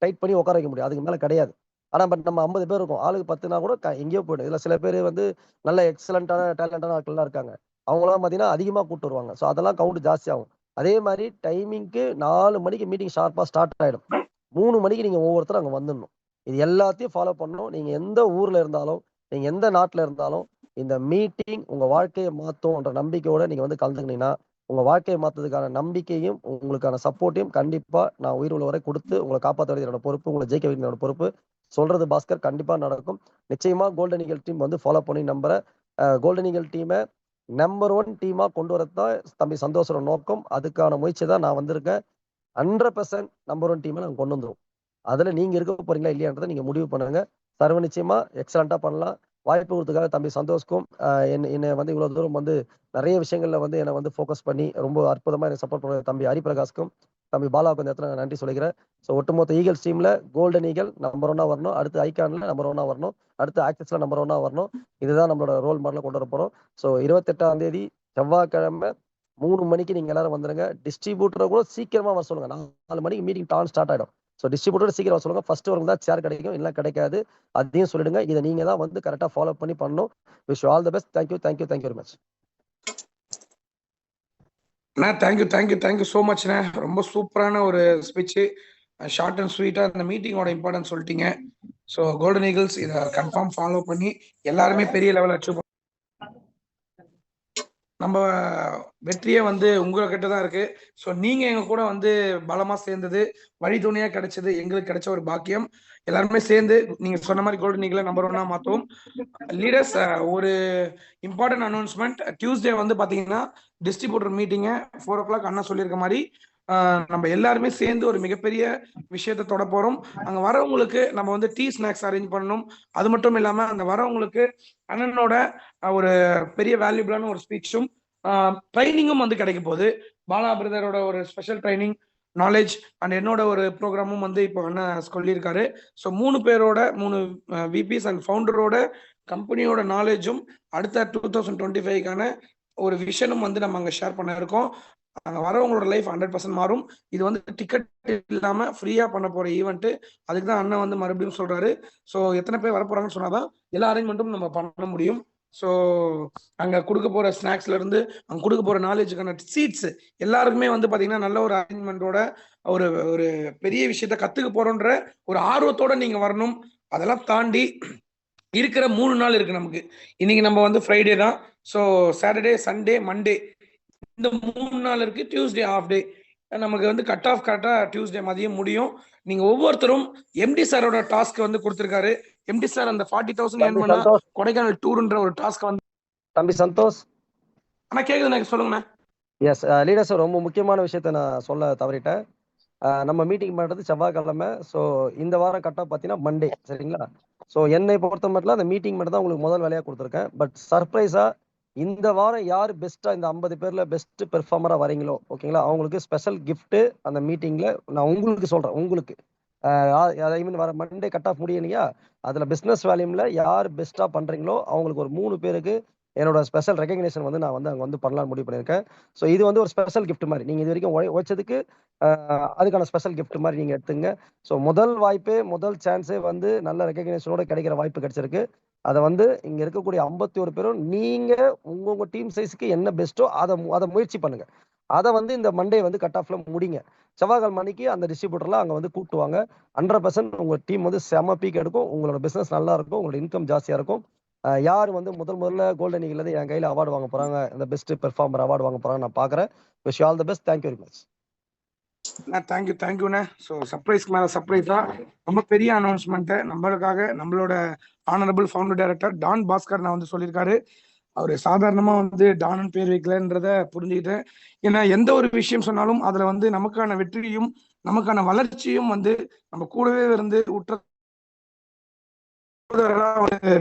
டைட் பண்ணி உட்கார வைக்க முடியும். அதுக்கு மேல கிடையாது. ஆனா பட் நம்ம 50 பேர் இருக்கோம். ஆளுக்கு 10னா கூட எங்கேயோ போயிடும். இதுல சில பேரு வந்து நல்ல எக்ஸலன்ட்டான டேலண்டான ஆட்கள்லாம் இருக்காங்க. அவங்கலாம் பார்த்தீங்கன்னா, அதிகமா கூட்டு வருவாங்க. அதெல்லாம் கவுண்ட் ஜாஸ்தியாகும். அதே மாரி டைமிங்க்கு 4 மணிக்கு மீட்டிங் ஷார்ப்பா ஸ்டார்ட் ஆயிடும். 3 மணிக்கு நீங்க ஒவ்வொருத்தரும் அங்க வந்துடணும். இது எல்லாத்தையும் ஃபாலோ பண்ணணும். நீங்க எந்த ஊர்ல இருந்தாலும், நீங்க எந்த நாட்ல இருந்தாலும், இந்த மீட்டிங் உங்க வாழ்க்கைய மாத்தும்ன்ற நம்பிக்கையோட நீங்க வந்து கலந்துக்கினீங்கன்னா, உங்க வாழ்க்கைய மாத்துறதுக்கான நம்பிக்கையும், உங்களுக்கான சப்போர்ட்டையும் கண்டிப்பா நான் உயிர் உள்ள வரை குடுத்து, உங்கள காப்பாத்த வேண்டியது என்னோட பொறுப்பு. உங்கள ஜெயிக்க வேண்டியது என்னோட பொறுப்பு. சொல்றது பாஸ்கர் கண்டிப்பா நடக்கும். நிச்சயமா கோல்டன் ஈகிள் டீம் வந்து ஃபாலோ பண்ணி நம்புறேன். கோல்டன் ஈகிள் டீம நம்பர் 1 டீமா கொண்டு வரது தான் தம்பி சந்தோஷோட நோக்கம். அதுக்கான முயற்சி தான் நான் வந்திருக்கேன். 100% நம்பர் 1 டீம நாங்க கொண்டு வந்துருவோம். அதுல நீங்க இருக்க போறீங்களா இல்லையான்றத நீங்க முடிவு பண்ணுங்க. சர்வ நிச்சயமா எக்ஸலன்ட்டா பண்ணலாம். வாய்ப்பு குடுத்ததுக்காக தம்பி சந்தோஷ்க்கும், என்னைய வந்து இவ்வளவு தூரம் வந்து நெறைய விஷயங்கள்ல வந்து என்ன வந்து ஃபோக்கஸ் பண்ணி ரொம்ப அற்புதமா எனக்கு சப்போர்ட் பண்ண தம்பி ஹரிபிரகாஷ்க்கும், தம்பி பாலாவுக்கும் இந்த இடத்துல நான் நன்றி சொல்லிக்கிறேன். ஒட்டுமொத்த ஈகிள்ஸ் டீம்ல கோல்டன் ஈகிள் நம்பர் 1 வரணும். அடுத்து ஐகான்ல நம்பர் 1 வரணும். அடுத்து ஆக்சஸ்ல நம்பர் 1 வரணும். இதுதான் நம்மளோட ரோல் மாடலா கொண்டு வரப்போறோம். 28ஆம் தேதி செவ்வாய்க்கிழமை 3 மணிக்கு நீங்க எல்லாரும் வந்துருங்க. டிஸ்ட்ரிபியூட்டர கூட சீக்கிரமா வர சொல்லுங்க. 4 மணிக்கு மீட்டிங் டான் ஸ்டார்ட் ஆயிடும். ஸோ டிஸ்ட்ரிபியூட்டர் சீக்கிரம் சொல்லுங்க, ஃபர்ஸ்ட் வரவங்க தான் சேர் கிடைக்கும், இல்லை கிடைக்காது, அதையும் சொல்லிடுங்க. இதை நீங்க தான் வந்து கரெக்டாக ஃபாலோ பண்ணி பண்ணணும். Wish all the best. Thank you thank you thank you very much. Thank you so மச்ண்ணே. ரொம்ப சூப்பரான ஒரு ஸ்பீச், ஷார்ட் அண்ட் ஸ்வீட்டா இந்த மீட்டிங்கோட இம்பார்ட்டன்ஸ் சொல்லிட்டீங்க. ஸோ கோல்டன் ஈகிள்ஸ் இதை கன்ஃபார்ம் ஃபாலோ பண்ணி எல்லாருமே பெரிய லெவல் அச்சீவ் நம்ம வெற்றியே வந்து உங்ககிட்ட தான் இருக்கு. ஸோ நீங்க எங்க கூட வந்து பலமா சேர்ந்தது, வழி துணையா கிடைச்சது, எங்களுக்கு கிடைச்ச ஒரு பாக்கியம். எல்லாருமே சேர்ந்து நீங்க சொன்ன மாதிரி கோல்டன் ஈகிளை நம்பர் 1 மாத்துவோம். லீடர்ஸ், ஒரு இம்பார்ட்டன்ட் அனௌன்ஸ்மெண்ட். டியூஸ்டே வந்து பாத்தீங்கன்னா டிஸ்ட்ரிபியூட்டர் மீட்டிங்க 4 o'clock அண்ணா சொல்லியிருக்க மாதிரி நம்ம எல்லாருமே சேர்ந்து ஒரு மிகப்பெரிய விஷயத்த தொட போறோம். அங்க வரவங்களுக்கு நம்ம வந்து டீ ஸ்நாக்ஸ் அரேஞ்ச் பண்ணணும். அது மட்டும் இல்லாம அந்த வரவங்களுக்கு அண்ணனோட ஒரு பெரிய வேல்யூபிளான ஒரு ஸ்பீச்சும் ட்ரைனிங்கும் வந்து கிடைக்க போகுது. பாலா பிரதரோட ஒரு ஸ்பெஷல் ட்ரைனிங், நாலேஜ் அண்ட் என்னோட ஒரு ப்ரோக்ராமும் வந்து இப்போ அண்ணன் சொல்லியிருக்காரு. ஸோ 3 பேரோட 3 விபிஸ் அண்ட் ஃபவுண்டரோட கம்பெனியோட நாலேஜும் அடுத்த 2025க்கான ஒரு விஷனும் வந்து நம்ம அங்கே ஷேர் பண்ண இருக்கோம். அங்கே வரவங்களோட லைஃப் 100% மாறும். இது வந்து டிக்கெட் இல்லாமல் ஃப்ரீயாக பண்ண போகிற ஈவெண்ட்டு. அதுக்கு தான் அண்ணன் வந்து மறுபடியும் சொல்கிறாரு. ஸோ எத்தனை பேர் வரப்போகிறாங்கன்னு சொன்னால் தான் எல்லா அரேஞ்ச்மெண்ட்டும் நம்ம பண்ண முடியும். ஸோ அங்கே கொடுக்க போகிற ஸ்நாக்ஸ்லேருந்து அங்கே கொடுக்க போகிற நாலேஜுக்கான சீட்ஸ் எல்லாருக்குமே வந்து பார்த்தீங்கன்னா நல்ல ஒரு அரேஞ்ச்மெண்ட்டோட ஒரு ஒரு பெரிய விஷயத்த கற்றுக்க போகிறோன்ற ஒரு ஆர்வத்தோடு நீங்கள் வரணும். அதெல்லாம் தாண்டி இருக்கிற 3 நாள் இருக்குது நமக்கு. இன்னைக்கு நம்ம வந்து ஃப்ரைடே தான். ஸோ சாட்டர்டே, சண்டே, மண்டே இந்த 3 நாள் இருக்கு. டியூஸ்டே ஆஃப் டே நமக்கு வந்து கட் ஆஃப் கரெக்டாக டியூஸ்டே மதியம் முடியும். நீங்க ஒவ்வொருத்தரும் எம்டி சாரோட டாஸ்க் வந்து கொடுத்துருக்காரு. எம்டி சார் அந்த 40,000 ஏர்ன் பண்ணா கொடைக்கானல் டூர்ன்ற ஒரு டாஸ்க் வந்து தம்பி சந்தோஷ் ஆனா கேக்குது எனக்கு சொல்லுங்கண்ணா. எஸ் லீடர்ஸ், ரொம்ப முக்கியமான விஷயத்த நான் சொல்ல தவறிட்டேன். நம்ம மீட்டிங் பண்ணுறது செவ்வாய்க்கிழமை. ஸோ இந்த வாரம் கட்டாக பார்த்தீங்கன்னா மண்டே, சரிங்களா? ஸோ என்னை பொறுத்த மட்டும் அந்த மீட்டிங் மட்டும் தான் உங்களுக்கு முதல் வேலையாக கொடுத்துருக்கேன். பட் சர்ப்ரைஸாக இந்த வாரம் யார் பெஸ்ட்டாக இந்த 50 பேரில் பெஸ்ட் பெர்ஃபார்மராக வரீங்களோ, ஓகேங்களா, அவங்களுக்கு ஸ்பெஷல் கிஃப்ட்டு அந்த மீட்டிங்கில் நான் உங்களுக்கு சொல்கிறேன். உங்களுக்கு ஐ மீன் வர மண்டே கட் ஆஃப் முடியலையா, அதில் பிஸ்னஸ் வேல்யூமில் யார் பெஸ்ட்டாக பண்ணுறீங்களோ அவங்களுக்கு ஒரு 3 பேருக்கு என்னோட ஸ்பெஷல் ரெகக்னேஷன் வந்து நான் வந்து அங்கே வந்து பண்ணலாம்னு முடிவு பண்ணியிருக்கேன். ஸோ இது வந்து ஒரு ஸ்பெஷல் கிஃப்ட் மாதிரி நீங்கள் இது வரைக்கும் உழைச்சதுக்கு அதுக்கான ஸ்பெஷல் கிஃப்ட் மாதிரி நீங்கள் எடுத்துங்க. ஸோ முதல் வாய்ப்பே, முதல் சான்ஸே வந்து நல்ல ரெகக்னேஷனோட கிடைக்கிற வாய்ப்பு கிடைச்சிருக்கு. அதை வந்து இங்கே இருக்கக்கூடிய 51 பேரும் நீங்கள் உங்கள் டீம் சைஸுக்கு என்ன பெஸ்ட்டோ அதை முயற்சி பண்ணுங்கள். அதை வந்து இந்த மண்டே வந்து கட் ஆஃப்ல முடிங்க. செவ்வாய்க்கிழமை மணிக்கு அந்த டிஸ்ட்ரிபியூட்டர்லாம் அங்கே வந்து கூப்பிட்டுவாங்க. 100% உங்கள் டீம் வந்து செம பீக் எடுக்கும். உங்களோட பிஸ்னஸ் நல்லா இருக்கும், உங்களோட இன்கம் ஜாஸ்தியாக இருக்கும். யார் வந்து முதல்ல கோல்டன் ஈகிள் என் கையில் அவார்டு வாங்க போகிறாங்க, இந்த பெஸ்ட் பெர்ஃபார்மர் அவார்டு வாங்க போகிறாங்க நான் பார்க்குறேன். Wish all the best. Thank you very much. தேங்க்யூண்ணே. ஸோ சர்ப்ரைஸ்க்கு மேலே சர்ப்ரைஸா ரொம்ப பெரிய அனௌன்ஸ்மெண்ட்டை நம்மளுக்காக நம்மளோட honourable founder director Don Bhaskar நான் வந்து சொல்லியிருக்காரு. அவர் சாதாரணமாக வந்து டானன் பேர் வைக்கலன்றத புரிஞ்சுக்கிட்டேன். ஏன்னா எந்த ஒரு விஷயம் சொன்னாலும் அதில் வந்து நமக்கான வெற்றியும் நமக்கான வளர்ச்சியும் வந்து நம்ம கூடவே இருந்து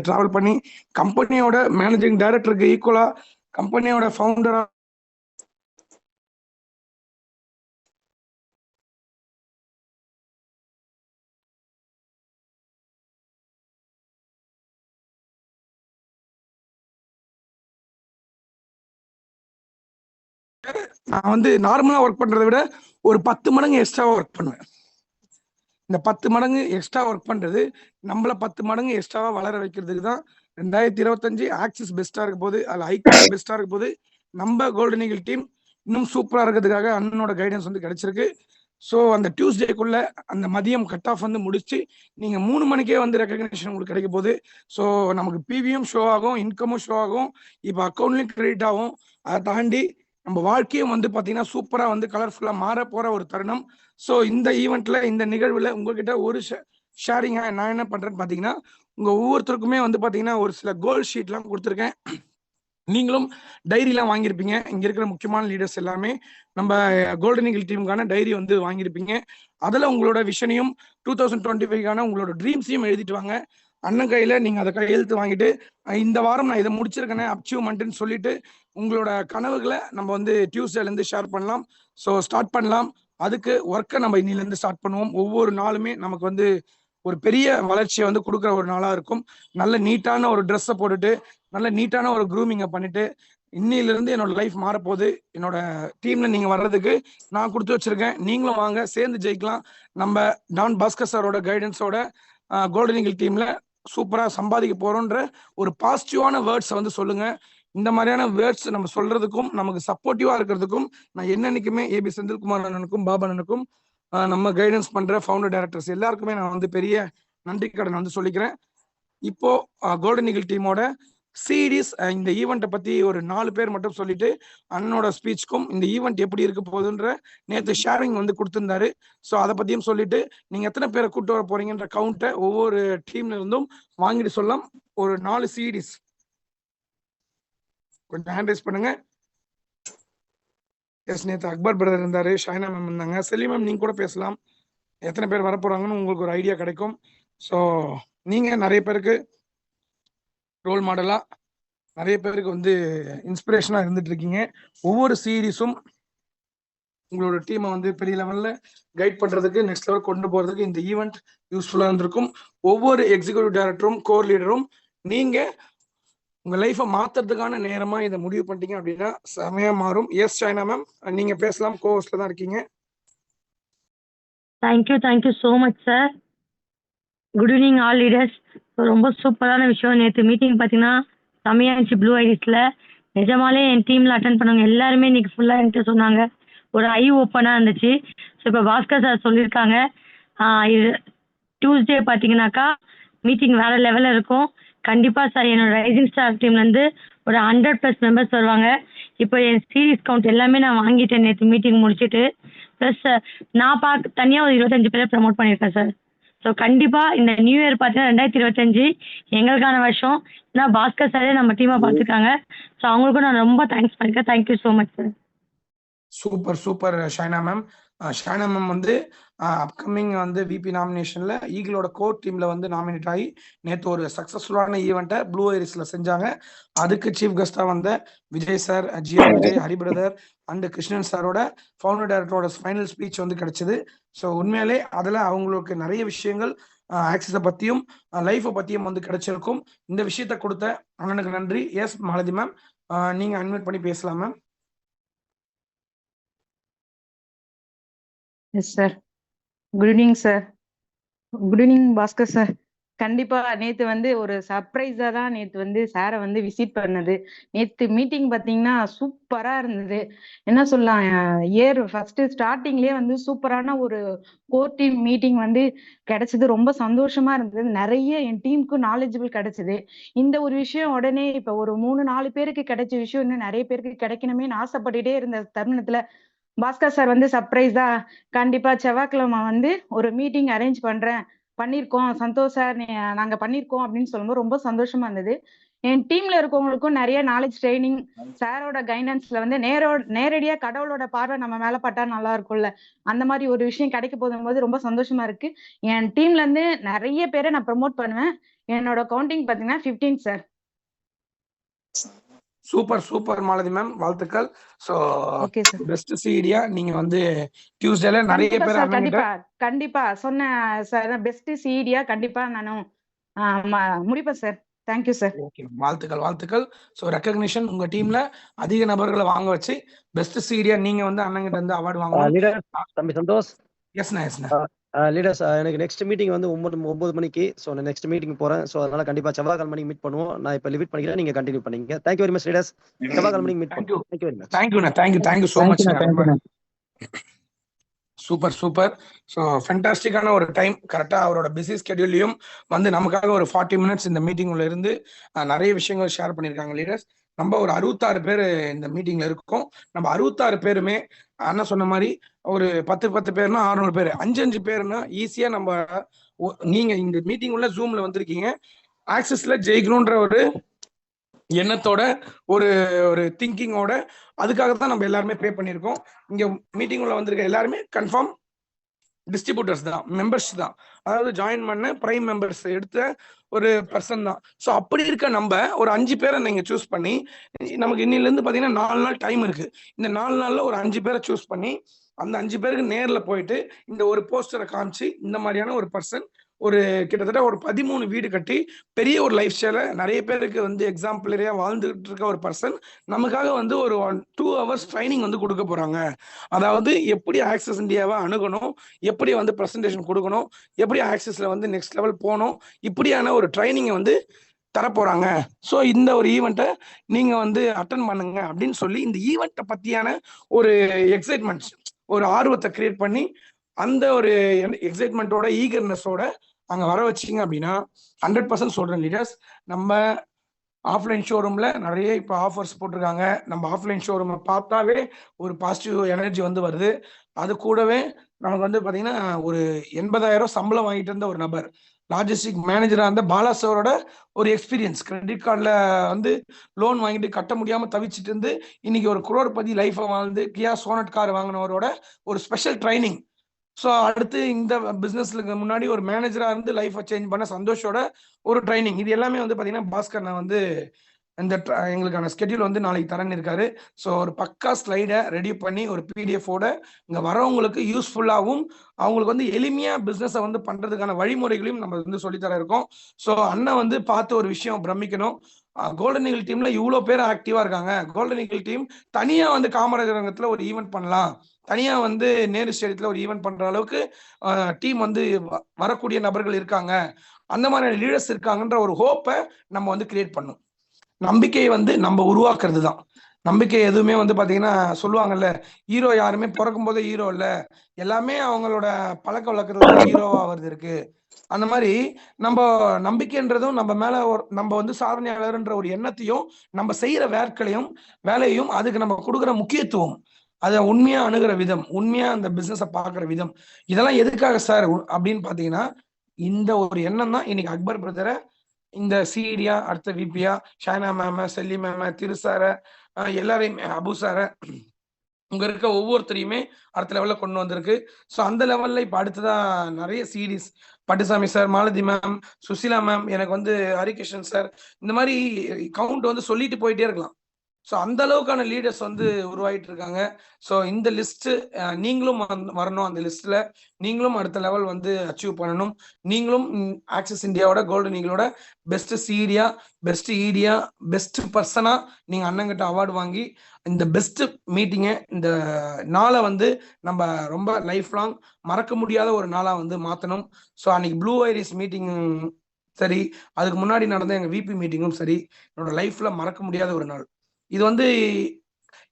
டிராவல் பண்ணி கம்பெனியோட மேனேஜிங் டைரக்டருக்கு ஈக்குவலா கம்பெனியோட ஃபவுண்டரா நான் வந்து நார்மலா ஒர்க் பண்றதை விட ஒரு 10 மடங்கு எக்ஸ்ட்ராவா ஒர்க் பண்ணுவேன். இந்த 10 மடங்கு எக்ஸ்ட்ரா ஒர்க் பண்றது நம்மள 10 மடங்கு எக்ஸ்ட்ராவா வளர வைக்கிறதுக்கு தான் 2025 ஆக்சிஸ் பெஸ்டா இருக்க போது, அதுல ஐகான் பெஸ்டா இருக்க போது, நம்ம கோல்டன் ஈகிள் டீம் இன்னும் சூப்பரா இருக்கிறதுக்காக அண்ணனோட கைடன்ஸ் வந்து கிடைச்சிருக்கு. ஸோ அந்த டியூஸ்டேக்குள்ள அந்த மதியம் கட் ஆஃப் வந்து முடிச்சு நீங்க 3 மணிக்கே வந்து ரெகக்னேஷன் உங்களுக்கு கிடைக்க போகுது. ஸோ நமக்கு பிவியும் ஷோ ஆகும், இன்கமும் ஷோ ஆகும், இப்போ அக்கௌண்ட்லயும் கிரெடிட் ஆகும். அதை தாண்டி நம்ம வாழ்க்கையும் வந்து பார்த்தீங்கன்னா சூப்பராக வந்து கலர்ஃபுல்லாக மாற போகிற ஒரு தருணம். ஸோ இந்த ஈவெண்ட்ல இந்த நிகழ்வில் உங்ககிட்ட ஒரு ஷேரிங்காக நான் என்ன பண்ணுறேன்னு பார்த்தீங்கன்னா, உங்கள் ஒவ்வொருத்தருக்குமே வந்து பார்த்தீங்கன்னா ஒரு சில கோல் ஷீட்லாம் கொடுத்துருக்கேன். நீங்களும் டைரிலாம் வாங்கியிருப்பீங்க. இங்கே இருக்கிற முக்கியமான லீடர்ஸ் எல்லாமே நம்ம கோல்டன் ஈகிள் டீமுக்கான டைரி வந்து வாங்கியிருப்பீங்க. அதில் உங்களோட விஷனையும் 2025க்கான உங்களோட ட்ரீம்ஸையும் எழுதிட்டு வாங்க. அண்ணன் கையில் நீங்கள் அதை கையெழுத்து வாங்கிட்டு இந்த வாரம் நான் இதை முடிச்சிருக்கேனே அச்சீவ்மெண்ட்டுன்னு சொல்லிட்டு உங்களோட கனவுகளை நம்ம வந்து டியூஸ்டேலேருந்து ஷேர் பண்ணலாம். ஸோ ஸ்டார்ட் பண்ணலாம். அதுக்கு ஒர்க்கை நம்ம இன்னிலேருந்து ஸ்டார்ட் பண்ணுவோம். ஒவ்வொரு நாளுமே நமக்கு வந்து ஒரு பெரிய வளர்ச்சியை வந்து கொடுக்குற ஒரு நாளாக இருக்கும். நல்ல நீட்டான ஒரு ட்ரெஸ்ஸை போட்டுட்டு நல்ல நீட்டான ஒரு க்ரூமிங்கை பண்ணிட்டு இன்னிலிருந்து என்னோட லைஃப் மாறப்போகுது. என்னோட டீம்ல நீங்க வர்றதுக்கு நான் கொடுத்து வச்சிருக்கேன். நீங்களும் வாங்க, சேர்ந்து ஜெயிக்கலாம். நம்ம டான் பாஸ்கர் சாரோட கைடன்ஸோட கோல்டன் ஈகிள் டீம்ல சூப்பரா சம்பாதிக்க போறோன்ற ஒரு பாசிட்டிவான வேர்ட்ஸை வந்து சொல்லுங்க. இந்த மாதிரியான வேர்ட்ஸ் நம்ம சொல்றதுக்கும் நமக்கு சப்போர்ட்டிவா இருக்கிறதுக்கும் நான் என்னன்னைக்குமே ஏபி செந்தில்குமார் அண்ணனுக்கும் பாபா அண்ணனுக்கும் நம்ம கைடன்ஸ் பண்ற ஃபவுண்டர் டைரக்டர்ஸ் எல்லாருக்குமே நான் வந்து பெரிய நன்றி கடன் வந்து சொல்லிக்கிறேன். இப்போ கோல்டன் ஈகிள் டீமோட சீரீஸ் இந்த ஈவெண்ட்டை பத்தி ஒரு 4 பேர் மட்டும் சொல்லிட்டு அண்ணனோட ஸ்பீச்சுக்கும் இந்த ஈவெண்ட் எப்படி இருக்க போகுதுன்ற நேற்று ஷேரிங் வந்து கொடுத்திருந்தாரு. ஸோ அதை பத்தியும் சொல்லிட்டு நீங்க எத்தனை பேரை கூட்டு வர போறீங்கன்ற கவுண்ட்டை ஒவ்வொரு டீம்ல இருந்தும் வாங்கிட்டு சொல்லலாம். ஒரு 4 சீரீஸ் கொஞ்சம் ஹேண்ட் ரைஸ் பண்ணுங்க. எஸ், நேற்று அக்பர் பிரதர் இருந்தாரு, ஷைனா மேம் இருந்தாங்க, செலி மேம் நீங்க கூட பேசலாம். எத்தனை பேர் வரப்போறாங்கன்னு உங்களுக்கு ஒரு ஐடியா கிடைக்கும். ஸோ நீங்க நிறைய பேருக்கு ரோல் மாடலா, நிறைய பேருக்கு வந்து இன்ஸ்பிரேஷனா இருந்துட்டு இருக்கீங்க. ஒவ்வொரு சீரீஸும் உங்களோட டீமை வந்து பெரிய லெவல்ல கைட் பண்றதுக்கு, நெக்ஸ்ட் லெவல் கொண்டு போறதுக்கு இந்த ஈவெண்ட் யூஸ்ஃபுல்லா இருந்திருக்கும். ஒவ்வொரு எக்ஸிக்யூட்டிவ் டைரக்டரும் கோர் லீடரும் நீங்க உங்க லைஃபை மாத்துறதுக்கான நேரமா இதை முடிவு பண்ணிட்டீங்க அப்படின்னா செமையா மாறும். எஸ் ஷைனா மேம், நீங்க பேசலாம், கோவஸ்ட்ல தான் இருக்கீங்க. Thank you so much sir. Good evening all leaders. ரொம்ப சூப்பரான விஷயம். நேற்று மீட்டிங் பார்த்தீங்கன்னா செம்மையா இருந்துச்சு. ப்ளூ ஐடிஸில் நிஜமாலே என் டீமில் அட்டன் பண்ணவங்க எல்லாருமே இன்னைக்கு ஃபுல்லாக என்கிட்ட சொன்னாங்க. ஒரு ஐ ஓப்பனாக இருந்துச்சு. ஸோ இப்போ பாஸ்கர் சார் சொல்லியிருக்காங்க, இது டியூஸ்டே பார்த்தீங்கன்னாக்கா மீட்டிங் வேறு லெவலில் இருக்கும். கண்டிப்பாக சார் என்னோட ரைசிங் ஸ்டார் டீம்லேருந்து ஒரு 100+ மெம்பர்ஸ் வருவாங்க. இப்போ என் சீரீஸ் கவுண்ட் எல்லாமே நான் வாங்கிட்டேன் நேற்று மீட்டிங் முடிச்சுட்டு. ப்ளஸ் நான் தனியாக ஒரு 25 பேரை ப்ரமோட் பண்ணியிருக்கேன் சார். ஸோ கண்டிப்பாக இந்த நியூ இயர் பார்த்தீங்கன்னா 2025 எங்களுக்கான வருஷம். ஏன்னா பாஸ்கர் சாரே நம்ம டீமை பார்த்துருக்காங்க. ஸோ அவங்களுக்கும் நான் ரொம்ப தேங்க்ஸ் பண்ணிக்கிறேன். Thank you so much sir. Super Shaina ma'am. Shaina ma'am வந்து அப்கமிங் வந்து விபி நாமினேஷன்ல ஈகிளோட கோர் டீம்ல வந்து நாமினேட் ஆகி நேற்று ஒரு சக்சஸ்ஃபுல்லான ஈவெண்ட்டை ப்ளூ ஐரிஸ்ல செஞ்சாங்க. அதுக்கு சீஃப் கெஸ்டா வந்த Vijay sir, Jiya Vijay, Hari brother and Krishnan சாரோட ஃபவுண்டர் டைரக்டரோட ஃபைனல் ஸ்பீச் வந்து கிடைச்சது. ஸோ உண்மையிலே அதுல அவங்களுக்கு நிறைய விஷயங்கள் ஆக்சிஸை பத்தியும் லைஃபை பத்தியும் வந்து கிடைச்சிருக்கும். இந்த விஷயத்த கொடுத்த அண்ணனுக்கு நன்றி. எஸ் மாலதி மேம், நீங்க அன்மியூட் பண்ணி பேசலாம் ma'am. Yes sir. Good evening sir. Good evening Bhaskar sir. கண்டிப்பா நேத்து வந்து ஒரு சர்ப்ரைஸா தான் நேத்து வந்து சாரை வந்து விசிட் பண்ணது. நேத்து மீட்டிங் பாத்தீங்கன்னா சூப்பரா இருந்தது. என்ன சொல்லலாம், இயர் ஃபர்ஸ்ட் ஸ்டார்டிங்லயே வந்து சூப்பரான ஒரு கோர் டீம் மீட்டிங் வந்து கிடைச்சது. ரொம்ப சந்தோஷமா இருந்தது. நிறைய என் டீமுக்கு நாலேஜபிள் கிடைச்சது. இந்த ஒரு விஷயம் உடனே இப்ப ஒரு 3-4 பேருக்கு கிடைச்ச விஷயம் இன்னும் நிறைய பேருக்கு கிடைக்கணுமேன்னு ஆசைப்பட்டுட்டே இருந்த தருணத்துல பாஸ்கர் சார் வந்து சர்ப்ரைஸா கண்டிப்பா செவ்வாய்க்கிழமை வந்து ஒரு மீட்டிங் அரேஞ்ச் பண்ணிருக்கோம் சந்தோஷ் சார், நாங்க பண்ணிருக்கோம் அப்படின்னு சொல்லும்போது ரொம்ப சந்தோஷமா இருந்தது. என் டீம்ல இருக்கவங்களுக்கும் நிறைய நாலேஜ் ட்ரைனிங் சாரோட கைடன்ஸ்ல வந்து நேரடியா கடவுளோட பார்வை நம்ம மேல பட்டா நல்லா இருக்கும்ல, அந்த மாதிரி ஒரு விஷயம் கிடைக்க போது ரொம்ப சந்தோஷமா இருக்கு. என் டீம்ல இருந்து நிறைய பேரை நான் ப்ரமோட் பண்ணுவேன். என்னோட கவுண்டிங் பாத்தீங்கன்னா 15 சார். சூப்பர் மாலதி மேம், வாழ்த்துக்கள். So okay sir. பெஸ்ட் சீடியா நீங்க வந்து டியூஸ்டேல நிறைய பேர் கண்டிப்பா சொன்ன சார், பெஸ்ட் சீடியா கண்டிப்பா நானும் முடிப்பேன் சார். Thank you sir. ஓகே, வாழ்த்துக்கள். சோ ரெகக்னிஷன் உங்க டீம்ல அதிக நபர்களை வாங்க வச்சு பெஸ்ட் சீடியா நீங்க வந்து அண்ணங்கிட்ட இருந்து அவார்டு வாங்கணும். தம்பி சந்தோஷ். எஸ்ண்ணா. லீடர்ஸ், எனக்கு நெக்ஸ்ட் மீட்டிங் வந்து 9 மணிக்கு. ஸோ நான் நெக்ஸ்ட் மீட்டிங் போறேன். ஸோ அதனால கண்டிப்பா செவ்வாய்க்கிழமை மணிக்கு மீட் பண்ணுவோம். நான் இப்போ லிமிட் பண்ணிக்கிறேன், நீங்க கண்டினியூ பண்ணீங்க. Thank you very much leaders. செவ்வாய்க்கிழமை மணிக்கு மீட் பண்ணுவோம். Thank you very much. Thank you so much. Super. So ஃபென்டாஸ்டிக்கான ஒரு டைம். கரெக்டா அவரோட பிஸி ஸ்கெடியூல்லையும் வந்து நமக்காக ஒரு 40 மினிட்ஸ் இந்த மீட்டிங் உள்ள இருந்து நிறைய விஷயங்கள் ஷேர் பண்ணியிருக்காங்க லீடர்ஸ். நம்ம ஒரு 66 பேர் இந்த மீட்டிங்ல இருக்கோம். நம்ம 66 பேருமே அண்ணா சொன்ன மாதிரி ஒரு 10 பேர்னா 600 பேர், 5 பேர்னா ஈஸியா நம்ம நீங்க இந்த மீட்டிங் உள்ள ஜூம்ல வந்திருக்கீங்க. ஆக்சஸ்ல ஜெயிக்கணும்ன்ற ஒரு எண்ணத்தோட ஒரு திங்கிங்கோட அதுக்காக தான் நம்ம எல்லாருமே பே பண்ணியிருக்கோம். இங்க மீட்டிங் உள்ள வந்திருக்க எல்லாருமே கன்ஃபார்ம் டிஸ்ட்ரிபியூட்டர்ஸ் தான், மெம்பர்ஸ் தான். அதாவது ஜாயின் பண்ண பிரைம் மெம்பர்ஸ் எடுத்த ஒரு பர்சன் தான். ஸோ அப்படி இருக்க நம்ம ஒரு 5 பேரை நீங்க சூஸ் பண்ணி, நமக்கு இன்னில இருந்து பாத்தீங்கன்னா 4 நாள் டைம் இருக்கு. இந்த 4 நாள்ல ஒரு 5 பேரை சூஸ் பண்ணி அந்த 5 பேருக்கு நேர்ல போயிட்டு இந்த ஒரு போஸ்டரை காமிச்சு இந்த மாதிரியான ஒரு பர்சன் ஒரு கிட்டத்தட்ட ஒரு 13 வீடு கட்டி பெரிய ஒரு லைஃப் ஸ்டைல நிறைய பேருக்கு வந்து எக்ஸாம்பிளரியா வாழ்ந்துகிட்டு இருக்க ஒரு பர்சன் நமக்காக வந்து ஒரு 2 hours ட்ரைனிங் வந்து கொடுக்க போறாங்க. அதாவது எப்படி ஆக்சஸ் இந்தியாவை அணுகணும், எப்படி வந்து ப்ரெசன்டேஷன் கொடுக்கணும், எப்படி ஆக்சஸ்ல வந்து நெக்ஸ்ட் லெவல் போகணும், இப்படியான ஒரு ட்ரைனிங்கை வந்து தரப்போறாங்க. ஸோ இந்த ஒரு ஈவெண்ட்டை நீங்க வந்து அட்டன் பண்ணுங்க அப்படின்னு சொல்லி இந்த ஈவெண்ட்டை பத்தியான ஒரு எக்ஸைட்மெண்ட்ஸ், ஒரு ஆர்வத்தை கிரியேட் பண்ணி அந்த ஒரு எக்ஸைட்மெண்ட்டோட ஈகர்னஸோட அங்க வர வச்சிங்க அப்படின்னா 100% சொல்றேன் லீடர்ஸ், நம்ம ஆஃப்லைன் ஷோரூம்ல நிறைய இப்போ ஆஃபர்ஸ் போட்டிருக்காங்க. நம்ம ஆஃப்லைன் ஷோரூமை பார்த்தாவே ஒரு பாசிட்டிவ் எனர்ஜி வந்து வருது. அது கூடவே நமக்கு வந்து பார்த்தீங்கன்னா ஒரு 80,000 சம்பளம் வாங்கிட்டு இருந்த ஒரு நபர், லாஜிஸ்டிக் மேனேஜராக இருந்த பாலா சாரோட ஒரு எக்ஸ்பீரியன்ஸ், கிரெடிட் கார்டில் வந்து லோன் வாங்கிட்டு கட்ட முடியாமல் தவிச்சிட்டு இருந்து இன்னைக்கு ஒரு குரோர்பதி லைஃபை வாழ்ந்து கியா சோனட் கார் வாங்கினவரோட ஒரு ஸ்பெஷல் ட்ரைனிங். ஸோ அடுத்து இந்த பிஸ்னஸ்க்கு முன்னாடி ஒரு மேனேஜராக இருந்து லைஃபை சேஞ்ச் பண்ண சந்தோஷோட ஒரு ட்ரைனிங். இது எல்லாமே வந்து பார்த்தீங்கன்னா பாஸ்கர் நான் வந்து இந்த எங்களுக்கான ஸ்கெட்யூல் வந்து நாளைக்கு தரேன்னு இருக்காரு. ஸோ ஒரு பக்கா ஸ்லைடை ரெடி பண்ணி ஒரு பிடிஎஃபோட இங்கே வரவங்களுக்கு யூஸ்ஃபுல்லாகவும் அவங்களுக்கு வந்து எளிமையாக பிஸ்னஸை வந்து பண்ணுறதுக்கான வழிமுறைகளையும் நம்ம வந்து சொல்லித்தர இருக்கோம். ஸோ அண்ணன் வந்து பார்த்து ஒரு விஷயம் பிரமிக்கணும், கோல்டன் ஈகிள் டீம்ல இவ்வளோ பேர் ஆக்டிவா இருக்காங்க. கோல்டன் ஈகிள் டீம் தனியா வந்து காமராஜர் அரங்கத்துல ஒரு ஈவெண்ட் பண்ணலாம், தனியா வந்து நேரு ஸ்டேடியத்துல ஒரு ஈவெண்ட் பண்ற அளவுக்கு டீம் வந்து வரக்கூடிய நபர்கள் இருக்காங்க, அந்த மாதிரி லீடர்ஸ் இருக்காங்கன்ற ஒரு ஹோப்பை நம்ம வந்து கிரியேட் பண்ணும். நம்பிக்கையை வந்து நம்ம உருவாக்குறது தான். நம்பிக்கை எதுவுமே வந்து பாத்தீங்கன்னா சொல்லுவாங்கல்ல, ஹீரோ யாருமே பிறக்கும் போதே ஹீரோ இல்ல, எல்லாமே அவங்களோட பழக்க வழக்கத்துல ஹீரோவா வருது இருக்கு. அந்த மாதிரி நம்ம நம்பிக்கைன்றதும் நம்ம மேல நம்ம வந்து சாதனையாளர்ன்ற ஒரு எண்ணத்தையும் நம்ம செய்யற வேலையும் அதுக்கு நம்ம கொடுக்குற முக்கியத்துவம், அதை உண்மையா அணுகிற விதம், உண்மையா அந்த பிசினஸை பார்க்குற விதம், இதெல்லாம் எதுக்காக சார் அப்படின்னு பாத்தீங்கன்னா இந்த ஒரு எண்ணம் தான் இன்னைக்கு அக்பர் பிரதரை இந்த சிடியா, அடுத்த விபியா, ஷைனா மேம, செல்லி மேம, திரு சார, எல்லாரையுமே, அபு சார, இங்க இருக்க ஒவ்வொருத்தரையுமே அடுத்த லெவல்ல கொண்டு வந்திருக்கு. ஸோ அந்த லெவல்ல இப்ப அடுத்ததான் நிறைய series, Pattusamy sir, Malathi ma'am, Susila ma'am, எனக்கு வந்து ஹரிகிருஷ்ணன் சார், இந்த மாதிரி கவுண்ட் வந்து சொல்லிட்டு போயிட்டே இருக்கலாம். ஸோ அந்த அளவுக்கான லீடர்ஸ் வந்து உருவாகிட்டு இருக்காங்க. ஸோ இந்த லிஸ்ட் நீங்களும் வரணும், அந்த லிஸ்ட்ல நீங்களும் அடுத்த லெவல் வந்து அச்சீவ் பண்ணணும். நீங்களும் ஆக்சிஸ் இந்தியாவோட கோல்டன் ஈகிளோட பெஸ்ட் சீடியா, பெஸ்ட் ஈடியா, பெஸ்ட் பர்சனா நீங்க அண்ணங்கிட்ட அவார்டு வாங்கி இந்த பெஸ்ட் மீட்டிங்கை, இந்த நாளை வந்து நம்ம ரொம்ப லைஃப் லாங் மறக்க முடியாத ஒரு நாளா வந்து மாற்றணும். ஸோ அன்னைக்கு ப்ளூ ஐரிஸ் மீட்டிங் சரி, அதுக்கு முன்னாடி நடந்த எங்க விபி மீட்டிங்கும் சரி, என்னோட லைஃப்ல மறக்க முடியாத ஒரு நாள். இது வந்து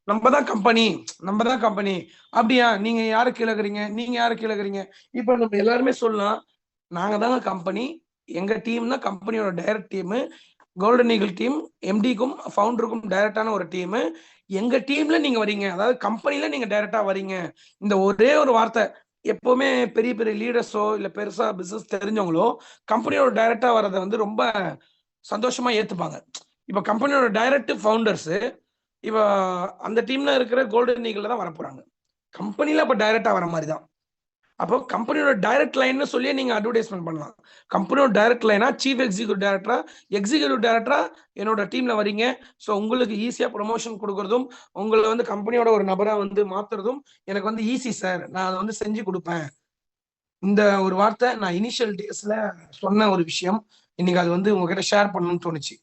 நம்ம தான் கம்பெனி அப்படியா, நீங்க யாரு கீழக்குறீங்க, நீங்க யாரு கீழக்குறீங்க, இப்ப நம்ம எல்லாருமே சொல்லலாம் நாங்க தாங்க கம்பெனி, எங்க டீம் தான் கம்பெனியோட direct team, golden eagle team எம்டிக்கும் ஃபவுண்டருக்கும் டைரக்டான ஒரு டீம், எங்க டீம்ல நீங்க வரீங்க, அதாவது கம்பெனில நீங்க டைரக்டா வரீங்க. இந்த ஒரே ஒரு வார்த்தை எப்பவுமே பெரிய பெரிய லீடர்ஸோ இல்ல பெருசா பிசினஸ் தெரிஞ்சவங்களோ கம்பெனியோட டைரக்டா வர்றதை வந்து ரொம்ப சந்தோஷமா ஏத்துப்பாங்க. இப்ப கம்பெனியோட டைரக்ட் ஃபவுண்டர்ஸ் இப்ப அந்த டீம்ல இருக்கிற கோல்டன் ஈகிள்ல தான் வரப்போறாங்க. கம்பெனில அப்ப டைரக்டா வர மாதிரி தான். அப்போ கம்பெனியோட டைரக்ட் லைன்னு சொல்லி நீங்க அட்வர்டைஸ்மெண்ட் பண்ணலாம். கம்பெனியோட டைரக்ட் லைனா சீஃப் எக்ஸிக்யூட்டிவ் டைரக்டரா என்னோட டீம்ல வரீங்க. ஸோ உங்களுக்கு ஈஸியா ப்ரொமோஷன் கொடுக்கறதும் உங்களை வந்து கம்பெனியோட ஒரு நபரா வந்து மாத்துறதும் எனக்கு வந்து ஈஸி சார், நான் அதை வந்து செஞ்சு கொடுப்பேன். இந்த ஒரு வார்த்தை நான் இனிஷியல் டேஸ்ல சொன்ன ஒரு விஷயம், இன்னைக்கு அது வந்து உங்ககிட்ட ஷேர் பண்ணணும்னு தோணுச்சு.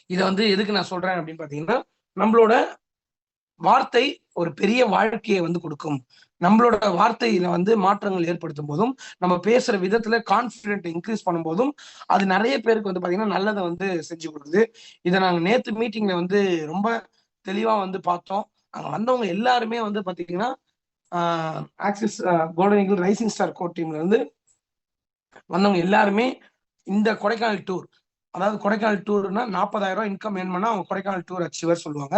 இதை வந்து எதுக்கு நான் சொல்றேன் அப்படின்னு பாத்தீங்கன்னா, நம்மளோட வார்த்தை ஒரு பெரிய வாழ்க்கையை வந்து கொடுக்கும். நம்மளோட வார்த்தையில வந்து மாற்றங்கள் ஏற்படுத்தும் போதும், நம்ம பேசுற விதத்துல கான்பிடென்ட் இன்க்ரீஸ் பண்ணும் போதும் அது நிறைய பேருக்கு வந்து பாத்தீங்கன்னா நல்லதை வந்து செஞ்சு கொடுக்குது. இதை நாங்க நேத்து மீட்டிங்ல வந்து ரொம்ப தெளிவா வந்து பார்த்தோம். அங்க வந்தவங்க எல்லாருமே வந்து பாத்தீங்கன்னா Axis golden eagle rising star core டீம்ல இருந்து வந்தவங்க எல்லாருமே இந்த கொடைக்கானல் டூர், அதாவது கொடைக்கானல் டூர்னா 40,000 இன்கம் ஏர்ன் பண்ணா அவங்க கொடைக்கானல் டூர் அச்சீவர் சொல்லுவாங்க.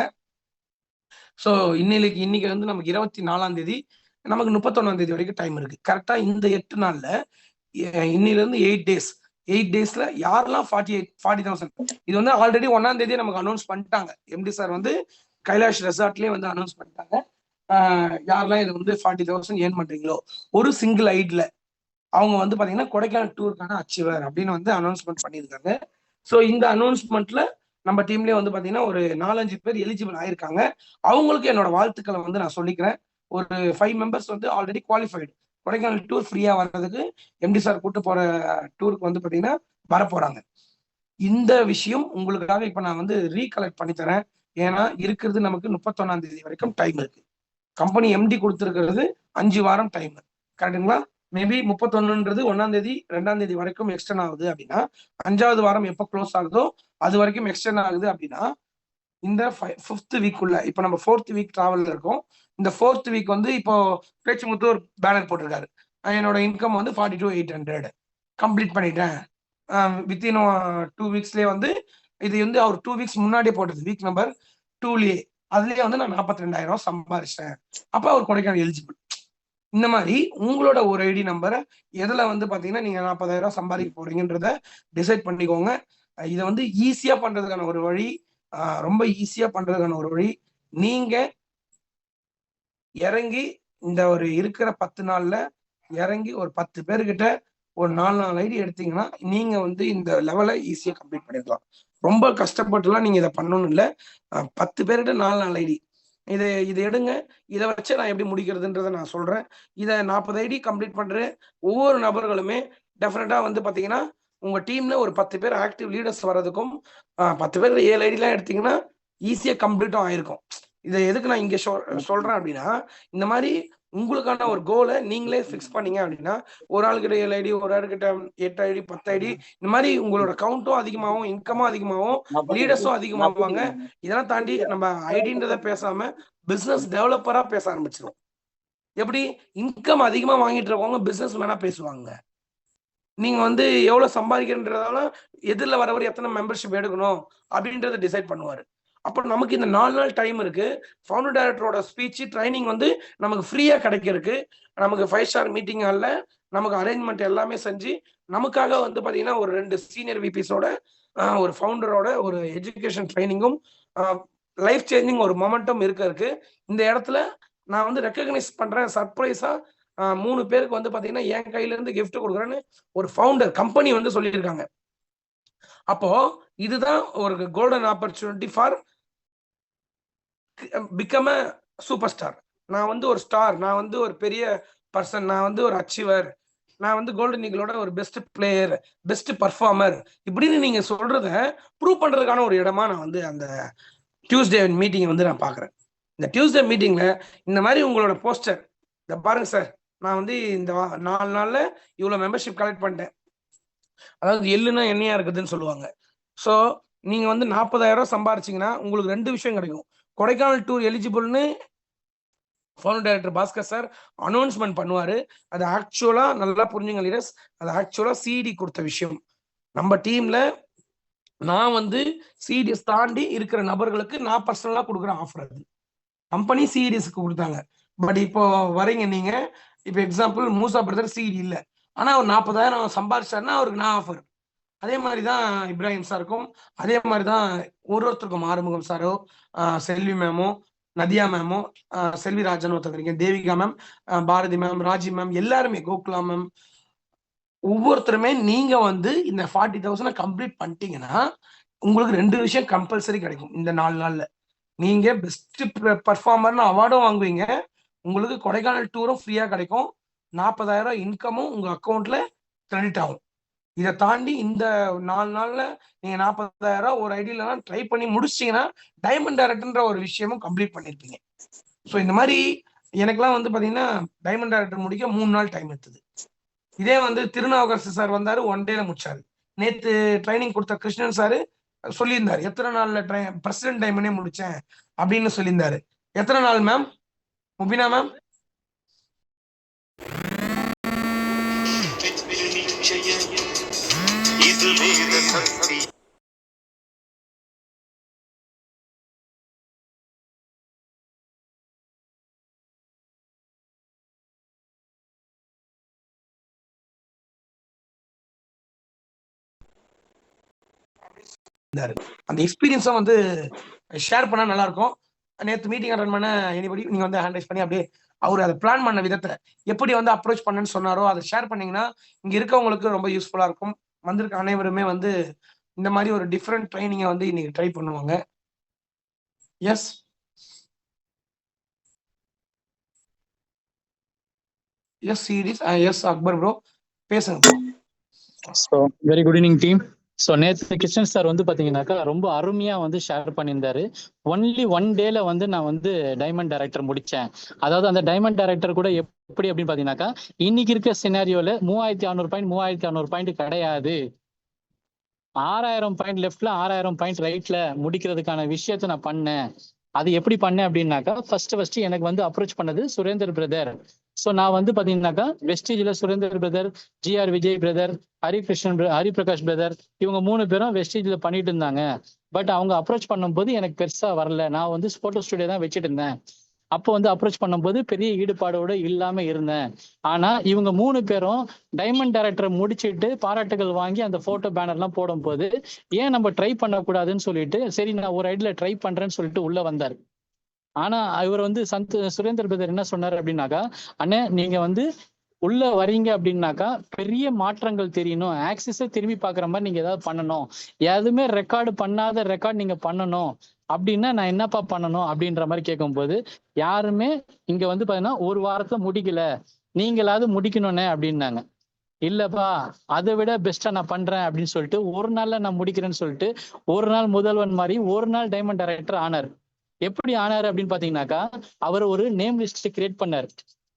ஸோ இன்னைக்கு வந்து நமக்கு 24ஆம் தேதி, நமக்கு 31ஆம் தேதி வரைக்கும் டைம் இருக்கு. கரெக்டா இந்த 8 நாள்ல இன்னில இருந்து 8 டேஸ்ல யாரெல்லாம் 40,000, இது வந்து ஆல்ரெடி 1ஆம் தேதியே நமக்கு அனௌன்ஸ் பண்ணிட்டாங்க. எம்டி சார் வந்து கைலாஷ் ரெசார்ட்லயே வந்து அனௌன்ஸ் பண்ணிட்டாங்க. யாரெல்லாம் இது வந்து 40,000 ஏர்ன் பண்றீங்களோ ஒரு சிங்கிள் ஐட்ல அவங்க வந்து பாத்தீங்கன்னா கொடைக்கானல் டூருக்கான அச்சீவர் அப்படின்னு வந்து அனௌன்ஸ்மெண்ட் பண்ணியிருக்காங்க. ஸோ இந்த அனௌன்ஸ்மெண்ட்ல நம்ம டீம்லயே வந்து பாத்தீங்கன்னா ஒரு 4-5 பேர் எலிஜிபிள் ஆயிருக்காங்க. அவங்களுக்கு என்னோட வாழ்த்துக்களை வந்து நான் சொல்லிக்கிறேன். ஒரு 5 மெம்பர்ஸ் வந்து ஆல்ரெடி குவாலிஃபைடு, கொடைக்கானல் டூர் ஃப்ரீயா வர்றதுக்கு எம்டி சார் கூட்டு போற டூருக்கு வந்து பாத்தீங்கன்னா வரப்போறாங்க. இந்த விஷயம் உங்களுக்காக இப்ப நான் வந்து ரீகலெக்ட் பண்ணி தரேன். ஏன்னா இருக்கிறது நமக்கு 31ஆம் தேதி வரைக்கும் டைம் இருக்கு. கம்பெனி எம்டி கொடுத்துருக்கிறது 5 வாரம் டைம், கரெக்டுங்களா? மேபி 31ன்றது 1ஆம் தேதி 2ஆம் தேதி வரைக்கும் எக்ஸ்டெண்ட் ஆகுது அப்படின்னா 5வது வாரம் எப்போ க்ளோஸ் ஆகுதோ அது வரைக்கும் எக்ஸ்டெண்ட் ஆகுது அப்படின்னா இந்த 5th வீக்குள்ள இப்போ நம்ம 4th வீக் டிராவல்ல இருக்கோம். இந்த 4th வீக் வந்து இப்போ பேச்சுமுத்து ஒரு பேனர் போட்டிருக்காரு, என்னோட இன்கம் வந்து 42,800 கம்ப்ளீட் பண்ணிட்டேன் வித்தின் 2 வீக்ஸ்லேயே வந்து. இது வந்து அவர் 2 வீக்ஸ் முன்னாடியே போட்டது, வீக் நம்பர் 2லயே. அதுலயே வந்து நான் 42,000 சம்பாதிச்சேன். அப்ப அவர் கொடைக்கானல் எலிஜிபிள். இந்த மாதிரி உங்களோட ஒரு ஐடி நம்பரை எதுல வந்து பாத்தீங்கன்னா நீங்க 40,000 சம்பாதிக்க போறீங்கன்றத டிசைட் பண்ணிக்கோங்க. இதை வந்து ஈஸியா பண்றதுக்கான ஒரு வழி, ரொம்ப ஈஸியா பண்றதுக்கான ஒரு வழி, நீங்க இறங்கி இந்த ஒரு இருக்கிற 10 நாள்ல இறங்கி ஒரு 10 பேர்கிட்ட ஒரு 4 ஐடி எடுத்தீங்கன்னா நீங்க வந்து இந்த லெவலை ஈஸியா கம்ப்ளீட் பண்ணிடலாம். ரொம்ப கஷ்டப்பட்டுலாம் நீங்க இதை பண்ணணும் இல்லை. 10 பேர்கிட்ட 4 ஐடி இதை எடுங்க. இதை வச்சு நான் எப்படி முடிக்கிறதுன்றதை நான் சொல்றேன். இதை 40 ஐடி கம்ப்ளீட் பண்ற ஒவ்வொரு நபர்களுமே டெஃபினட்டா வந்து பாத்தீங்கன்னா உங்க டீம்ல ஒரு 10 பேர் ஆக்டிவ் லீடர்ஸ் வர்றதுக்கும் 10 பேர் 7 ஐடிலாம் எடுத்தீங்கன்னா ஈஸியா கம்ப்ளீட்டும் ஆயிருக்கும். இதை எதுக்கு நான் இங்க சொல்றேன் அப்படின்னா, இந்த மாதிரி உங்களுக்கான ஒரு கோலை நீங்களே ஃபிக்ஸ் பண்ணீங்க அப்படின்னா ஒரு ஆளுக்கிட்ட 7 ஐடி, ஒரு ஆளுக்கிட்ட 8 ஐடி, 10 ஐடி, இந்த மாதிரி உங்களோட கவுண்ட்டும் அதிகமாகும், இன்கமும் அதிகமாகும், லீடர்ஸும் அதிகமாகுவாங்க. இதெல்லாம் தாண்டி நம்ம ஐடின்றத பேசாம பிசினஸ் டெவலப்பரா பேச ஆரம்பிச்சிடும். எப்படி இன்கம் அதிகமா வாங்கிட்டு இருக்கவங்க பிசினஸ் மேனா பேசுவாங்க. நீங்க வந்து எவ்வளவு சம்பாதிக்கிறன்றதால எதிரில் வரவர் எத்தனை மெம்பர்ஷிப் எடுக்கணும் அப்படின்றத டிசைட் பண்ணுவாரு. அப்போ நமக்கு இந்த 4 நாள் டைம் இருக்கு. ஃபவுண்டர் டைரக்டரோட ஸ்பீச் ட்ரைனிங் வந்து நமக்கு ஃப்ரீயா கிடைக்கிறதுக்கு, நமக்கு 5 ஸ்டார் மீட்டிங் ஹால்ல நமக்கு அரேஞ்ச்மெண்ட் எல்லாமே செஞ்சு நமக்காக வந்து பாத்தீங்கன்னா ஒரு 2 சீனியர் விபிஸோட ஒரு ஃபவுண்டரோட ஒரு எஜுகேஷன் ட்ரைனிங்கும் லைஃப் சேஞ்சிங் ஒரு மொமெண்டம் இருக்கு. இந்த இடத்துல நான் வந்து ரெக்கக்னைஸ் பண்றேன் சர்ப்ரைஸா 3 பேருக்கு வந்து பாத்தீங்கன்னா என் கையில இருந்து கிஃப்ட் கொடுக்குறேன்னு ஒரு ஃபவுண்டர் கம்பெனி வந்து சொல்லியிருக்காங்க. அப்போ இதுதான் ஒரு golden opportunity for become a super star. நான் வந்து ஒரு ஸ்டார், நான் வந்து ஒரு பெரிய பர்சன், நான் வந்து ஒரு அச்சீவர், நான் வந்து கோல்டன் ஈகிளோட ஒரு பெஸ்ட் பிளேயர், பெஸ்ட் பர்ஃபார்மர் இப்படின்னு நீங்க சொல்றத ப்ரூவ் பண்றதுக்கான ஒரு இடமா நான் வந்து அந்த டியூஸ்டே மீட்டிங் வந்து நான் பாக்குறேன். இந்த டியூஸ்டே மீட்டிங்ல இந்த மாதிரி உங்களோட போஸ்டர் இதை பாருங்க சார், நான் வந்து இந்த 4 நாள்ல இவ்வளவு மெம்பர்ஷிப் கலெக்ட் பண்ணிட்டேன். அதாவது எள்ளுன்னா எண்ணெயா இருக்குதுன்னு சொல்லுவாங்க. ஸோ நீங்க வந்து 40,000 சம்பாரிச்சிங்கன்னா உங்களுக்கு 2 விஷயம் கிடைக்கும். கொடைக்கானல் டூர் எலிஜிபிள்னு founder director Bhaskar sir announcement பண்ணுவாரு. அது ஆக்சுவலா நல்லா புரிஞ்சுங்க லீடர்ஸ், அது ஆக்சுவலா சிடி கொடுத்த விஷயம். நம்ம டீம்ல நான் வந்து சிடிஎஸ் தாண்டி இருக்கிற நபர்களுக்கு நான் பர்சனலா கொடுக்குற ஆஃபர். அது கம்பெனி சிடிஎஸ்க்கு கொடுத்தாங்க. பட் இப்போ வரீங்க நீங்க, இப்போ எக்ஸாம்பிள் மூசா பிரதர் சிடி இல்லை, ஆனா ஒரு 40,000 சம்பாதிச்சாருன்னா அவருக்கு நான் ஆஃபர். அதே மாதிரிதான் இப்ராஹிம் சாருக்கும், அதே மாதிரிதான் ஒருத்தருக்கும் ஆறுமுகம் சாரோ, செல்வி மேமோ, நதியா மேமோ, செல்வி ராஜன் ஒருத்தங்க, Devika ma'am, Bharathi ma'am, Raji ma'am, எல்லாருமே, கோகுலா மேம், ஒவ்வொருத்தருமே நீங்க வந்து இந்த 40,000 கம்ப்ளீட் பண்ணிட்டீங்கன்னா உங்களுக்கு 2 விஷயம் கம்பல்சரி கிடைக்கும். இந்த 4 நாள்ல நீங்க பெஸ்ட் பர்ஃபார்மர்னு அவார்டும் வாங்குவீங்க, உங்களுக்கு கொடைக்கானல் டூரும் ஃப்ரீயா கிடைக்கும், 40,000 இன்கமும் உங்க அக்கௌண்ட்ல கிரெடிட் ஆகும். இதை தாண்டி இந்த 4 நாள்ல நீங்க 40,000 ஒரு ஐடியிலாம் ட்ரை பண்ணி முடிச்சிட்டீங்கன்னா டைமண்ட் டைரக்டர்ன்ற ஒரு விஷயமும் கம்ப்ளீட் பண்ணிருப்பீங்க. ஸோ இந்த மாதிரி எனக்குலாம் வந்து பாத்தீங்கன்னா டைமண்ட் டைரக்டர் முடிக்க 3 நாள் டைம் எடுத்தது. இதே வந்து திருநாவுக்கரசு சார் வந்தாரு, 1 டேல முடிச்சாரு. நேத்து ட்ரைனிங் கொடுத்த கிருஷ்ணன் சாரு சொல்லியிருந்தாரு எத்தனை நாள்ல பிரசிடென்ட் டைமண்டே முடிச்சேன் அப்படின்னு சொல்லியிருந்தாரு. எத்தனை நாள் மேம்? முபினா மேம்? அந்த எக்ஸ்பீரியன்ஸும் வந்து ஷேர் பண்ணா நல்லா இருக்கும். நேற்று மீட்டிங் அட்டன் பண்ண எனிபடி நீங்க வந்து ஹேண்ட் ரைஸ் பண்ணி அப்படியே அவர் அதை பிளான் பண்ண விதத்தை எப்படி வந்து அப்ரோச் பண்ணேன்னு சொன்னாரோ அதை ஷேர் பண்ணீங்கன்னா இங்க இருக்கவங்களுக்கு ரொம்ப யூஸ்ஃபுல்லா இருக்கும். வந்திருக்க அனைவருமே வந்து இந்த மாதிரி ஒரு டிஃப்ரெண்ட் ட்ரைனிங்கை வந்து இன்னைக்கு ட்ரை பண்ணுவாங்க. Yes, S series S Akbar bro பேசுங்க bro. So very good evening team. So நேற்று கிருஷ்ணன் சார் வந்து பார்த்தீங்கன்னாக்கா ரொம்ப அருமையாக வந்து ஷேர் பண்ணியிருந்தாரு. ஒன்லி ஒன் டேல வந்து நான் வந்து டைமண்ட் டைரக்டர் முடித்தேன். அதாவது அந்த டைமண்ட் டைரக்டர் கூட எப்படி அப்படின்னு பார்த்தீங்கன்னாக்கா இன்னைக்கு இருக்க சினாரியோவில் 3600 பாயிண்ட் 3600 பாயிண்ட் கிடையாது. 6000 பாயிண்ட் லெஃப்ட்ல 6000 பாயிண்ட் ரைட்ல முடிக்கிறதுக்கான விஷயத்த நான் பண்ணேன். அது எப்படி பண்ணேன் அப்படின்னாக்கா ஃபர்ஸ்ட் எனக்கு வந்து அப்ரோச் பண்ணது சுரேந்தர் பிரதர். ஸோ நான் வந்து பாத்தீங்கன்னாக்கா வெஸ்டேஜ்ல Surender brother, GR Vijay brother, Hariprakash brother, இவங்க 3 பேரும் வெஸ்டேஜ்ல பண்ணிட்டு இருந்தாங்க. பட் அவங்க அப்ரோச் பண்ணும்போது எனக்கு பெருசா வரல. நான் வந்து போட்டோ ஸ்டுடியோ தான் வச்சுட்டு இருந்தேன். அப்போ வந்து அப்ரோச் பண்ணும்போது பெரிய ஈடுபாடோட இல்லாம இருந்தேன். ஆனா இவங்க 3 பேரும் டைமண்ட் டைரக்டரை முடிச்சுட்டு பாராட்டுகள் வாங்கி அந்த போட்டோ பேனர்லாம் போடும் போது ஏன் நம்ம ட்ரை பண்ணக்கூடாதுன்னு சொல்லிட்டு சரி நான் ஒரு ஐடியில ட்ரை பண்றேன்னு சொல்லிட்டு உள்ள வந்தார். ஆனா இவர் வந்து சுரேந்தர் பிரதர் என்ன சொன்னாரு அப்படின்னாக்கா, அண்ணே நீங்க வந்து உள்ள வரீங்க அப்படின்னாக்கா பெரிய மாற்றங்கள் தெரியணும், ஆக்சிஸை திரும்பி பாக்குற மாதிரி நீங்க ஏதாவது பண்ணணும், எதுவுமே ரெக்கார்டு பண்ணாத ரெக்கார்ட் நீங்க பண்ணணும் அப்படின்னா நான் என்னப்பா பண்ணணும் அப்படின்ற மாதிரி கேட்கும்போது யாருமே இங்க வந்து பாத்தீங்கன்னா ஒரு வாரத்துல முடிக்கல, நீங்களாவது முடிக்கணும்னே அப்படின்னாங்க. இல்லப்பா அதை விட பெஸ்டா நான் பண்றேன் அப்படின்னு சொல்லிட்டு ஒரு நாள்ல நான் முடிக்கிறேன்னு சொல்லிட்டு ஒரு நாள் முதல்வன் மாதிரி ஒரு நாள் டைமண்ட் டைரக்டர் ஆனார். எப்படி ஆனாரு அப்படின்னு பாத்தீங்கன்னாக்கா அவர் ஒரு நேம் லிஸ்ட் கிரியேட் பண்ணாரு.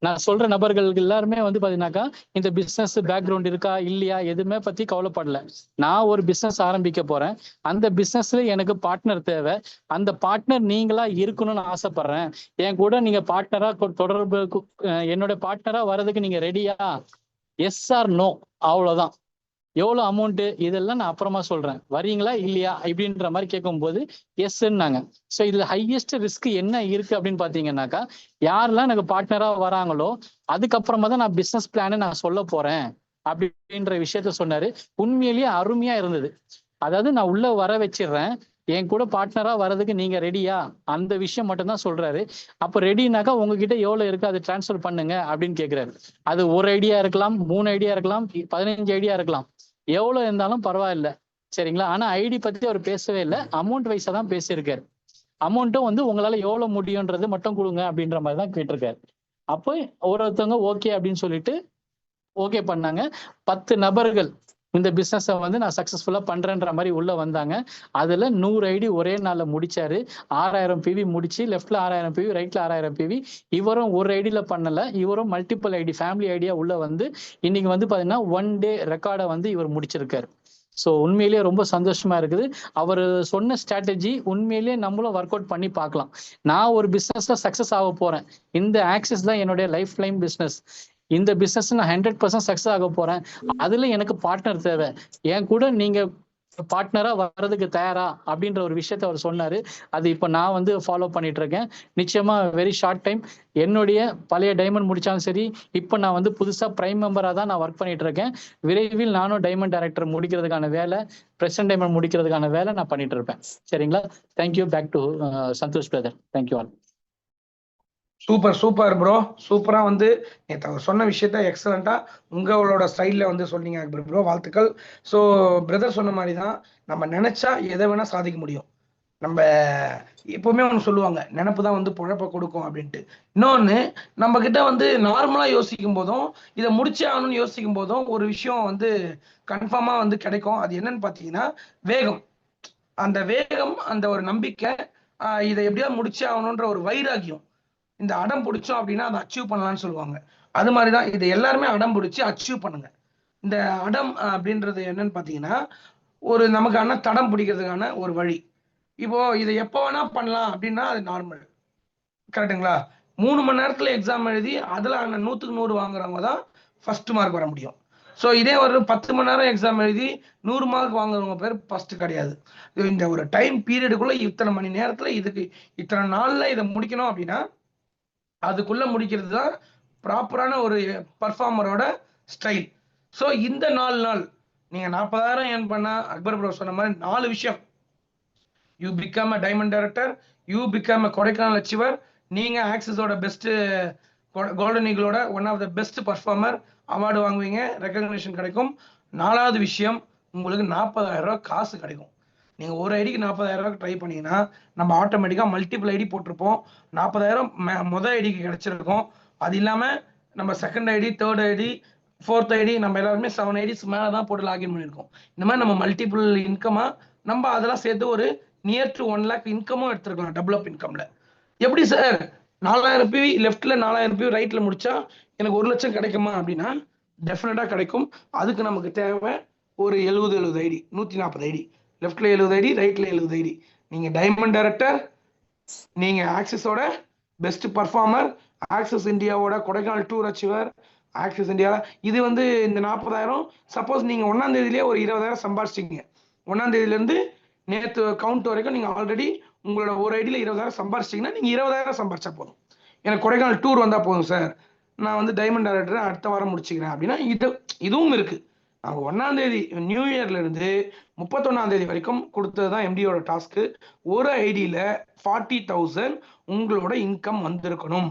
நான் சொல்ற நபர்கள் எல்லாருமே வந்து பாத்தீங்கன்னாக்கா இந்த பிசினஸ் பேக்ரவுண்ட் இருக்கா இல்லையா எதுவுமே பத்தி கவலைப்படல. நான் ஒரு பிசினஸ் ஆரம்பிக்க போறேன், அந்த பிசினஸ்ல எனக்கு பார்ட்னர் தேவை, அந்த பார்ட்னர் நீங்களா இருக்கணும்னு ஆசைப்படுறேன், என் கூட நீங்க பார்ட்னரா தொடர்பு என்னோட பார்ட்னரா வர்றதுக்கு நீங்க ரெடியா, எஸ் ஆர் நோ, அவ்வளவுதான். எவ்வளவு அமௌண்ட் இதெல்லாம் நான் அப்புறமா சொல்றேன், வரீங்களா இல்லையா இப்படின்ற மாதிரி கேட்கும்போது எஸ்ன்னாங்க. ஸோ இதுல ஹையஸ்ட் ரிஸ்க் என்ன இருக்கு அப்படின்னு பாத்தீங்கன்னாக்கா யாரெல்லாம் எனக்கு பார்ட்னரா வராங்களோ அதுக்கப்புறமா தான் நான் பிசினஸ் பிளானை நான் சொல்ல போறேன் அப்படின்ற விஷயத்த சொன்னாரு. உண்மையிலேயே அருமையா இருந்தது. அதாவது நான் உள்ள வர வச்சிடுறேன், என் கூட பார்ட்னரா வர்றதுக்கு நீங்க ரெடியா, அந்த விஷயம் மட்டும் தான் சொல்றாரு. அப்ப ரெடினாக்கா உங்ககிட்ட எவ்வளவு இருக்கு அதை டிரான்ஸ்ஃபர் பண்ணுங்க அப்படின்னு கேட்கிறாரு. அது ஒரு ஐடியா இருக்கலாம், 3 ஐடியா இருக்கலாம், 15 ஐடியா இருக்கலாம், எவ்வளவு இருந்தாலும் பரவாயில்ல சரிங்களா. ஆனா ஐடி பத்தி அவர் பேசவே இல்லை, அமௌண்ட் வைஸா தான் பேசியிருக்காரு. அமௌண்ட்டும் வந்து உங்களால எவ்வளவு முடியும்ன்றது மட்டும் கொடுங்க அப்படின்ற மாதிரி தான் கேட்டிருக்காரு. அப்போ ஒருத்தவங்க ஓகே அப்படின்னு சொல்லிட்டு ஓகே பண்ணாங்க. 10 நபர்கள் இந்த பிசினஸ் வந்து நான் சக்சஸ்ஃபுல்லா பண்றேன்ற மாதிரி உள்ள வந்தாங்க. அதுல 100 ஐடி ஒரே நாள்ல முடிச்சாரு. 6000 பிவி முடிச்சு லெஃப்ட்ல 6000 பிவி ரைட்ல 6000 பிவி. இவரும் ஒரு ஐடியில பண்ணல, இவரும் மல்டிபிள் ஐடி ஃபேமிலி ஐடியா உள்ள வந்து இன்னைக்கு வந்து பாத்தீங்கன்னா 1 டே ரெக்கார்டை வந்து இவர் முடிச்சிருக்காரு. ஸோ உண்மையிலேயே ரொம்ப சந்தோஷமா இருக்குது. அவர் சொன்ன ஸ்ட்ராட்டஜி உண்மையிலேயே நம்மளும் ஒர்க் அவுட் பண்ணி பார்க்கலாம். நான் ஒரு பிசினஸ்ல சக்சஸ் ஆக போறேன், இந்த ஆக்சஸ் தான் என்னுடைய லைஃப் லைன் பிசினஸ், இந்த பிசினஸ் நான் 100% சக்சஸ் ஆக போறேன், அதுல எனக்கு பார்ட்னர் தேவை, என் கூட நீங்க பார்ட்னரா வர்றதுக்கு தயாரா அப்படின்ற ஒரு விஷயத்த அவர் சொன்னாரு. அது இப்ப நான் வந்து ஃபாலோ பண்ணிட்டு இருக்கேன். நிச்சயமா வெரி ஷார்ட் டைம் என்னுடைய பழைய டைமண்ட் முடிச்சாலும் சரி, இப்ப நான் வந்து புதுசா பிரைம் மெம்பரா தான் நான் ஒர்க் பண்ணிட்டு இருக்கேன். விரைவில் நானும் டைமண்ட் டைரக்டர் முடிக்கிறதுக்கான வேலை, பிரசன்ட் டைமண்ட் முடிக்கிறதுக்கான வேலை நான் பண்ணிட்டு இருப்பேன். சரிங்களா? Thank you. Back to Santhosh brother. Thank you all. Super super bro, சூப்பரா வந்து நேற்று அவர் சொன்ன விஷயத்த எக்ஸலண்டா உங்களோட ஸ்டைல்ல வந்து சொன்னீங்க அக்பர் ப்ரோ, வாழ்த்துக்கள். ஸோ பிரதர் சொன்ன மாதிரி தான் நம்ம நினைச்சா எதை வேணா சாதிக்க முடியும். நம்ம எப்பவுமே ஒன்று சொல்லுவாங்க, நினப்பு தான் வந்து பொழப்ப கொடுக்கும் அப்படின்ட்டு. இன்னொன்று நம்ம கிட்ட வந்து நார்மலா யோசிக்கும் போதும் இதை முடிச்சே ஆகணும்னு யோசிக்கும் போதும் ஒரு விஷயம் வந்து கன்ஃபார்மா வந்து கிடைக்கும். அது என்னன்னு பார்த்தீங்கன்னா வேகம். அந்த வேகம், அந்த ஒரு நம்பிக்கை, இதை எப்படியாவது முடிச்சே ஆகணுன்ற ஒரு வைராகியம், இந்த அடம் பிடிச்சோம் அப்படின்னா அதை அச்சீவ் பண்ணலாம்னு சொல்லுவாங்க. அது மாதிரிதான் இது எல்லாருமே அடம் பிடிச்சி அச்சீவ் பண்ணுங்க. இந்த அடம் அப்படின்றது என்னன்னு பார்த்தீங்கன்னா ஒரு நமக்கான தடம் பிடிக்கிறதுக்கான ஒரு வழி. இப்போ இதை எப்போ வேணா பண்ணலாம் அப்படின்னா அது நார்மல், கரெக்டுங்களா? 3 மணி நேரத்துல எக்ஸாம் எழுதி அதுல 100க்கு 100 வாங்குறவங்க தான் ஃபர்ஸ்ட் மார்க் வர முடியும். ஸோ இதே ஒரு 10 மணி நேரம் எக்ஸாம் எழுதி 100 மார்க் வாங்குறவங்க பேர் ஃபர்ஸ்ட் கிடையாது. இந்த ஒரு டைம் பீரியடுக்குள்ள இத்தனை மணி நேரத்துல இதுக்கு இத்தனை நாள்ல இதை முடிக்கணும் அப்படின்னா அதுக்குள்ள முடிக்கிறது தான் ப்ராப்பரான ஒரு பர்ஃபார்மரோட ஸ்டைல். ஸோ இந்த 4 நாள் நீங்க 40,000 ஏர்ன் பண்ணா அக்பர் ப்ரோ சொன்ன மாதிரி 4 விஷயம், you become a diamond director, you become a Kodaikanal achiever, நீங்க ஆக்சிஸோட பெஸ்ட் கோல்டன் ஈகிளோட one of the best performer award வாங்குவீங்க, ரெகக்னிஷன் கிடைக்கும். 4வது விஷயம், உங்களுக்கு 40,000 ரூபாய் காசு கிடைக்கும். நீங்கள் ஒரு ஐடிக்கு 40,000 ரூபாய்க்கு ட்ரை பண்ணீங்கன்னா நம்ம ஆட்டோமேட்டிக்காக மல்டிபிள் ஐடி போட்டிருப்போம். 40,000 மொதல் ஐடிக்கு கிடைச்சிருக்கும். அது இல்லாமல் நம்ம second ID, third ID, fourth ID, நம்ம எல்லாருமே 7 ஐடிஸ் மேலே தான் போட்டு லாகின் பண்ணியிருக்கோம். இந்த மாதிரி நம்ம மல்டிபிள் இன்கமா நம்ம அதெல்லாம் சேர்த்து ஒரு நியர் டு 1 lakh இன்கமும் எடுத்துருக்கலாம் டெவலப் இன்கம்ல. எப்படி சார் 4000 PV லெஃப்ட்ல 4000 PV ரைட்ல முடிச்சா எனக்கு 1 லட்சம் கிடைக்குமா அப்படின்னா டெஃபினட்டா கிடைக்கும். அதுக்கு நமக்கு தேவை ஒரு 70 ஐடி, 140 ஐடி, லெஃப்ட்ல 70 ஐடி, ரைட்ல 70 ஐடி. நீங்க டைமண்ட் டைரக்டர், நீங்க ஆக்சிஸோட பெஸ்ட் பர்ஃபார்மர், ஆக்சிஸ் இந்தியாவோட Kodaikanal tour achiever, axis India இது வந்து இந்த 40,000 சப்போஸ் நீங்க 1ஆம் தேதியிலேயே ஒரு 20,000 சம்பாதிச்சிங்க. 1ஆம் தேதியிலேருந்து நேற்று கவுண்ட் வரைக்கும் நீங்க ஆல்ரெடி உங்களோட ஒரு ஐடியில் 20,000 சம்பாதிச்சிங்கன்னா நீங்க 20,000 சம்பாதிச்சா போதும். எனக்கு கொடைக்கானல் டூர் வந்தா போதும் சார், நான் வந்து டைமண்ட் டைரக்டர் அடுத்த வாரம் முடிச்சுக்கிறேன் அப்படின்னா இதுவும் இருக்கு. நாங்க 1ஆம் தேதி நியூ இயர்ல இருந்து 31ஆம் தேதி வரைக்கும் கொடுத்ததுதான் எம்டியோட டாஸ்க். ஒரு ஐடியில 40,000 உங்களோட இன்கம் வந்திருக்கணும்.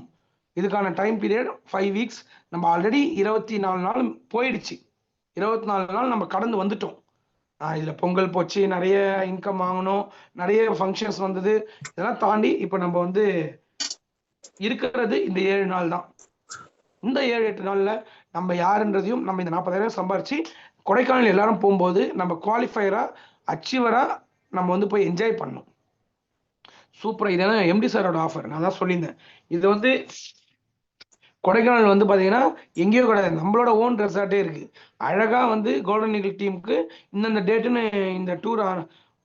இதுக்கான டைம் பீரியட் 5 weeks. நம்ம ஆல்ரெடி 24 நாள் போயிடுச்சு. 24 நாள் நம்ம கடந்து வந்துட்டோம். இதுல பொங்கல் போச்சு, நிறைய இன்கம் வாங்கணும், நிறைய ஃபங்க்ஷன்ஸ் வந்தது, இதெல்லாம் தாண்டி இப்ப நம்ம வந்து இருக்கிறது இந்த 7 நாள் தான். இந்த 7-8 நாள்ல நம்ம யாருன்றதையும் நம்ம இந்த 40,000 சம்பாரிச்சு கொடைக்கானல் எல்லாரும் போகும்போது நம்ம குவாலிஃபையரா அச்சீவரா நம்ம வந்து போய் என்ஜாய் பண்ணணும். சூப்பரா. இதெல்லாம் எம்டி சாரோட ஆஃபர். நான் தான் சொல்லியிருந்தேன், இது வந்து கொடைக்கானல் வந்து பாத்தீங்கன்னா எங்கேயோ கிடையாது, நம்மளோட ஓன் ரெசார்ட்டே இருக்கு. அழகா வந்து கோல்டன் ஈகிள் டீமுக்கு இந்தந்த டேட்டுன்னு இந்த டூர்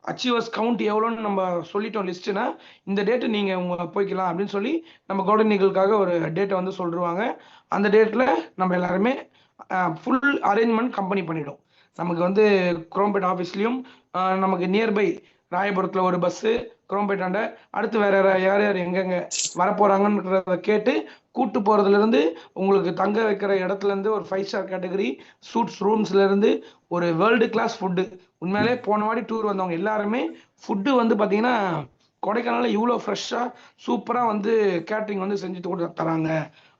அச்சீவர்ஸ் கவுண்ட் எவ்வளோன்னு நம்ம சொல்லிட்டோம் லிஸ்ட்னா, இந்த டேட்டு நீங்க உங்க போய்க்கலாம் அப்படின்னு சொல்லி நம்ம கோல்டன் ஈகிளுக்காக ஒரு டேட்டை வந்து சொல்லிடுவாங்க. அந்த டேட்ல நம்ம எல்லாருமே ஃபுல் அரேஞ்ச்மெண்ட் கம்பெனி பண்ணிடும். நமக்கு வந்து குரோம்பேட் ஆஃபீஸ்லயும் நமக்கு நியர்பை ராயபுரத்துல ஒரு பஸ்ஸு, குரோம்பேட்டாண்ட அடுத்து வேற யார் யார் எங்கெங்க வரப்போறாங்கன்றத கேட்டு கூட்டு போறதுல இருந்து உங்களுக்கு தங்க வைக்கிற இடத்துல இருந்து ஒரு 5 ஸ்டார் கேட்டகரி சூட்ஸ் ரூம்ஸ்ல இருந்து ஒரு வேர்ல்டு கிளாஸ் ஃபுட்டு. உண்மையிலே போன வாட்டி டூர் வந்தவங்க எல்லாருமே ஃபுட்டு வந்து பாத்தீங்கன்னா கொடைக்கானல இவ்வளோ ஃப்ரெஷ்ஷா சூப்பரா வந்து கேட்டரிங் வந்து செஞ்சு கூட தராங்க